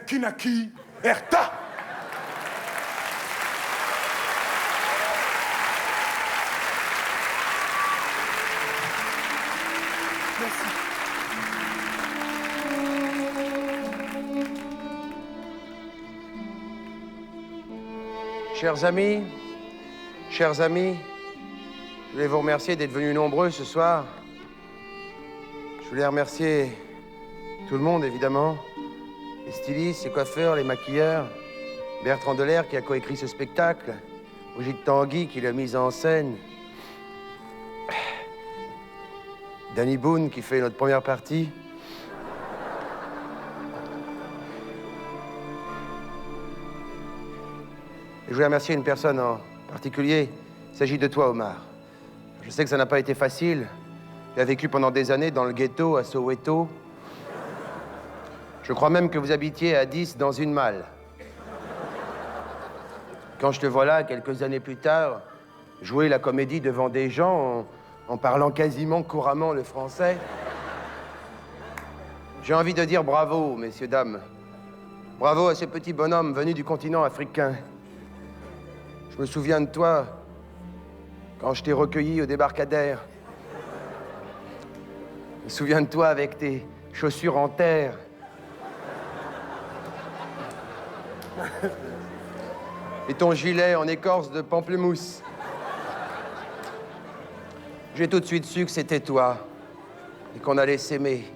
Kinaki Erta. Merci. Chers amis, je voulais vous remercier d'être venus nombreux ce soir. Je voulais remercier tout le monde, évidemment. Les stylistes, les coiffeurs, les maquilleurs, Bertrand Delair qui a coécrit ce spectacle, Brigitte Tanguy qui l'a mis en scène, Danny Boone qui fait notre première partie. Et je voulais remercier une personne en particulier. Il s'agit de toi, Omar. Je sais que ça n'a pas été facile. Tu as vécu pendant des années dans le ghetto à Soweto. Je crois même que vous habitiez à 10 dans une malle. Quand je te vois là, quelques années plus tard, jouer la comédie devant des gens en parlant quasiment couramment le français, j'ai envie de dire bravo, messieurs, dames. Bravo à ces petits bonhommes venus du continent africain. Je me souviens de toi quand je t'ai recueilli au débarcadère. Souviens-toi avec tes chaussures en terre. Et ton gilet en écorce de pamplemousse. J'ai tout de suite su que c'était toi et qu'on allait s'aimer.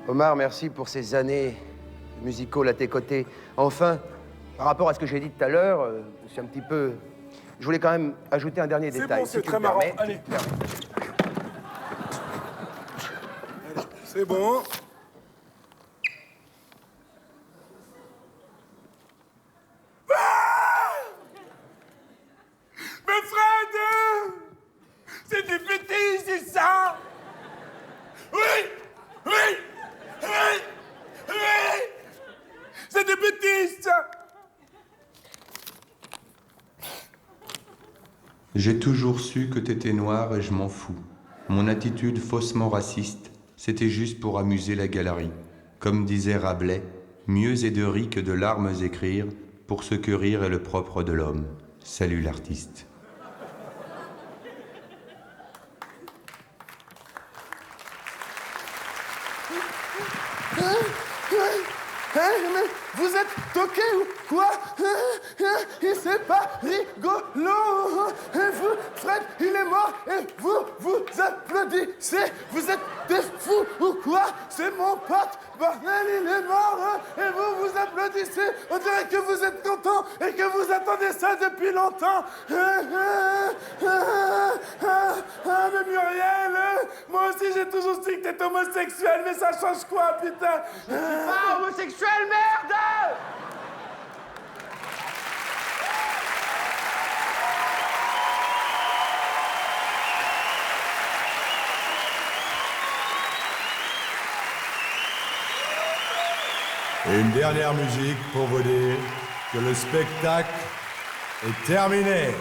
Omar, merci pour ces années musicales à tes côtés. Enfin, par rapport à ce que j'ai dit tout à l'heure, je suis un petit peu... Je voulais quand même ajouter un dernier détail. C'est bon, c'est très marrant. Allez. C'est bon. Mais Fred, c'est des bêtises, c'est ça? Oui, oui, oui, oui. C'est des bêtises, ça. J'ai toujours su que t'étais noir et je m'en fous. Mon attitude faussement raciste, c'était juste pour amuser la galerie. Comme disait Rabelais, mieux est de riz que de larmes écrire, pour ce que rire est le propre de l'homme. Salut l'artiste. Mais vous êtes toqué ou quoi? Et c'est pas rigolo. Et vous, Fred, il est mort et vous applaudissez. Vous êtes des fous ou quoi? C'est mon pote, bordel, il est mort et vous applaudissez. On dirait que vous êtes content et que vous attendez ça depuis longtemps. Mais Muriel, moi aussi j'ai toujours su que t'es homosexuel, mais ça change quoi, putain? Ah, homosexuel, merde! Et une dernière musique pour vous dire que le spectacle est terminé.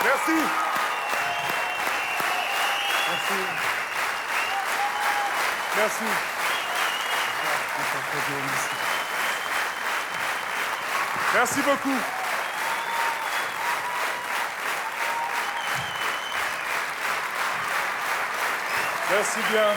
Merci. Merci. Merci beaucoup. Merci bien.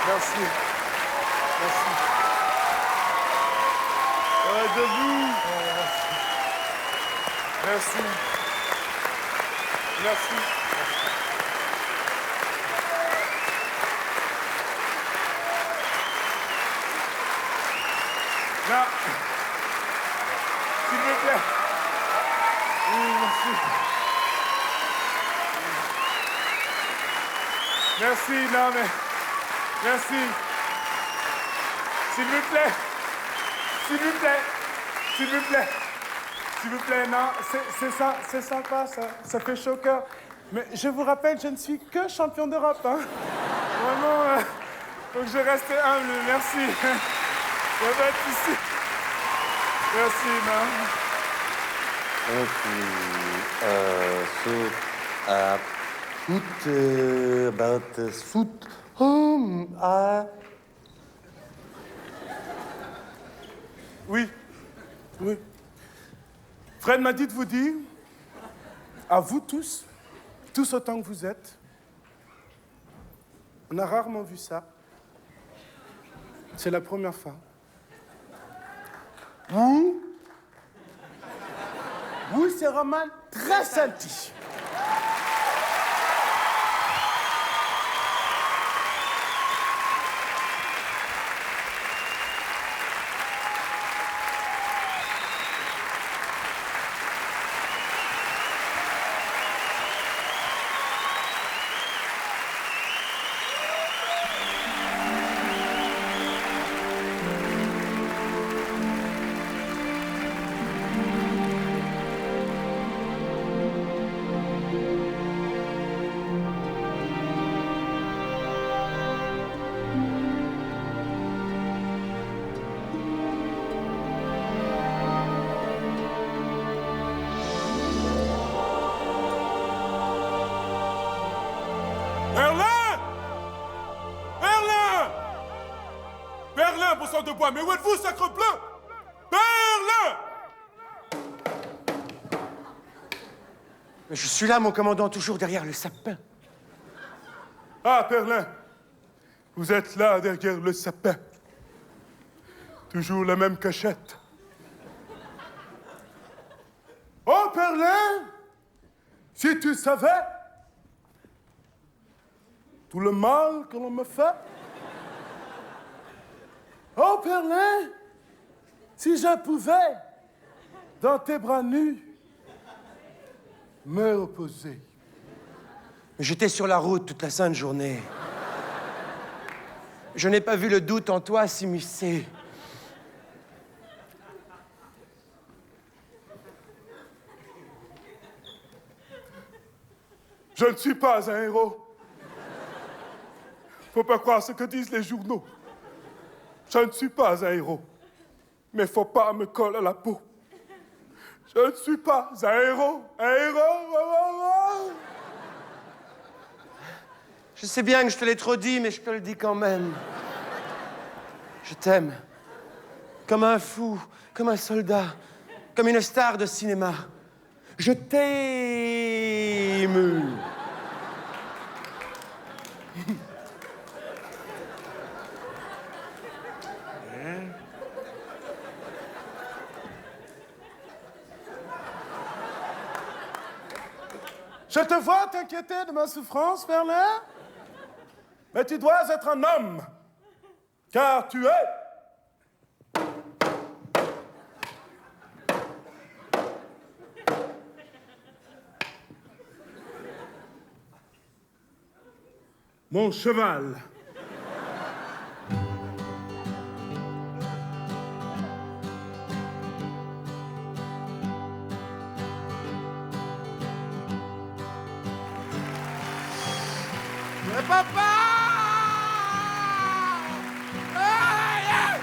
Merci. Merci. Debout. Merci. Merci. Là. S'il vous plaît. Oui, merci. Merci, non mais... Merci. S'il vous plaît. S'il vous plaît. S'il vous plaît. S'il vous plaît, non, c'est sympa, ça fait chaud au cœur. Mais je vous rappelle, je ne suis que champion d'Europe, hein. Vraiment, donc je reste humble, merci. Il y a pas de souci. Merci, non. Oui. Fred m'a dit de vous dire, à vous tous autant que vous êtes, on a rarement vu ça. C'est la première fois. Vous, c'est Roman très senti. Berlin, bon sang de bois, mais où êtes-vous, sacre bleu? Berlin! Mais je suis là, mon commandant, toujours derrière le sapin. Ah, Berlin, vous êtes là, derrière le sapin. Toujours la même cachette. Oh, Berlin, si tu savais tout le mal que l'on me fait. Oh, Berlin, si je pouvais, dans tes bras nus, me reposer. J'étais sur la route toute la sainte journée. Je n'ai pas vu le doute en toi s'immiscer. Je ne suis pas un héros. Faut pas croire ce que disent les journaux. Je ne suis pas un héros. Mais faut pas me coller à la peau. Je ne suis pas un héros. Je sais bien que je te l'ai trop dit, mais je te le dis quand même. Je t'aime. Comme un fou, comme un soldat, comme une star de cinéma. Je t'aime. Je te vois t'inquiéter de ma souffrance, Berlin. Mais tu dois être un homme, car tu es mon cheval. Mais papa! Aïe!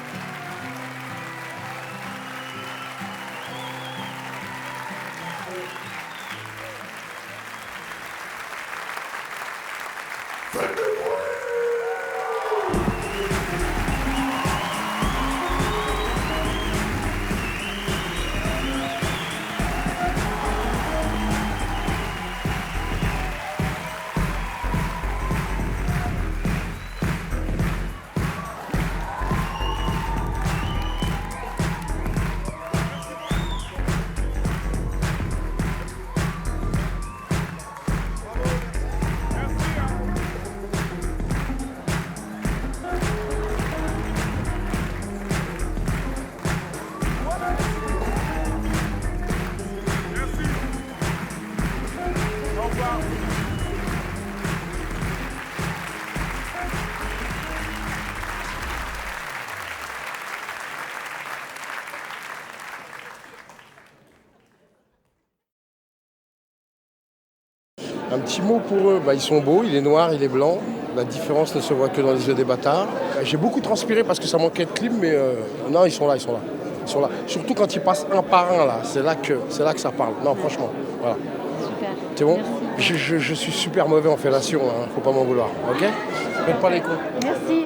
Un petit mot pour eux. Ils sont beaux, il est noir, il est blanc. La différence ne se voit que dans les yeux des bâtards. J'ai beaucoup transpiré parce que ça manquait de clim, mais non, ils sont là. Ils sont là. Surtout quand ils passent un par un, là. C'est là que ça parle. Non, franchement, voilà. Super. C'est bon? Merci. Je suis super mauvais en fellation, hein. Faut pas m'en vouloir, ok? Faites pas les cons. Merci.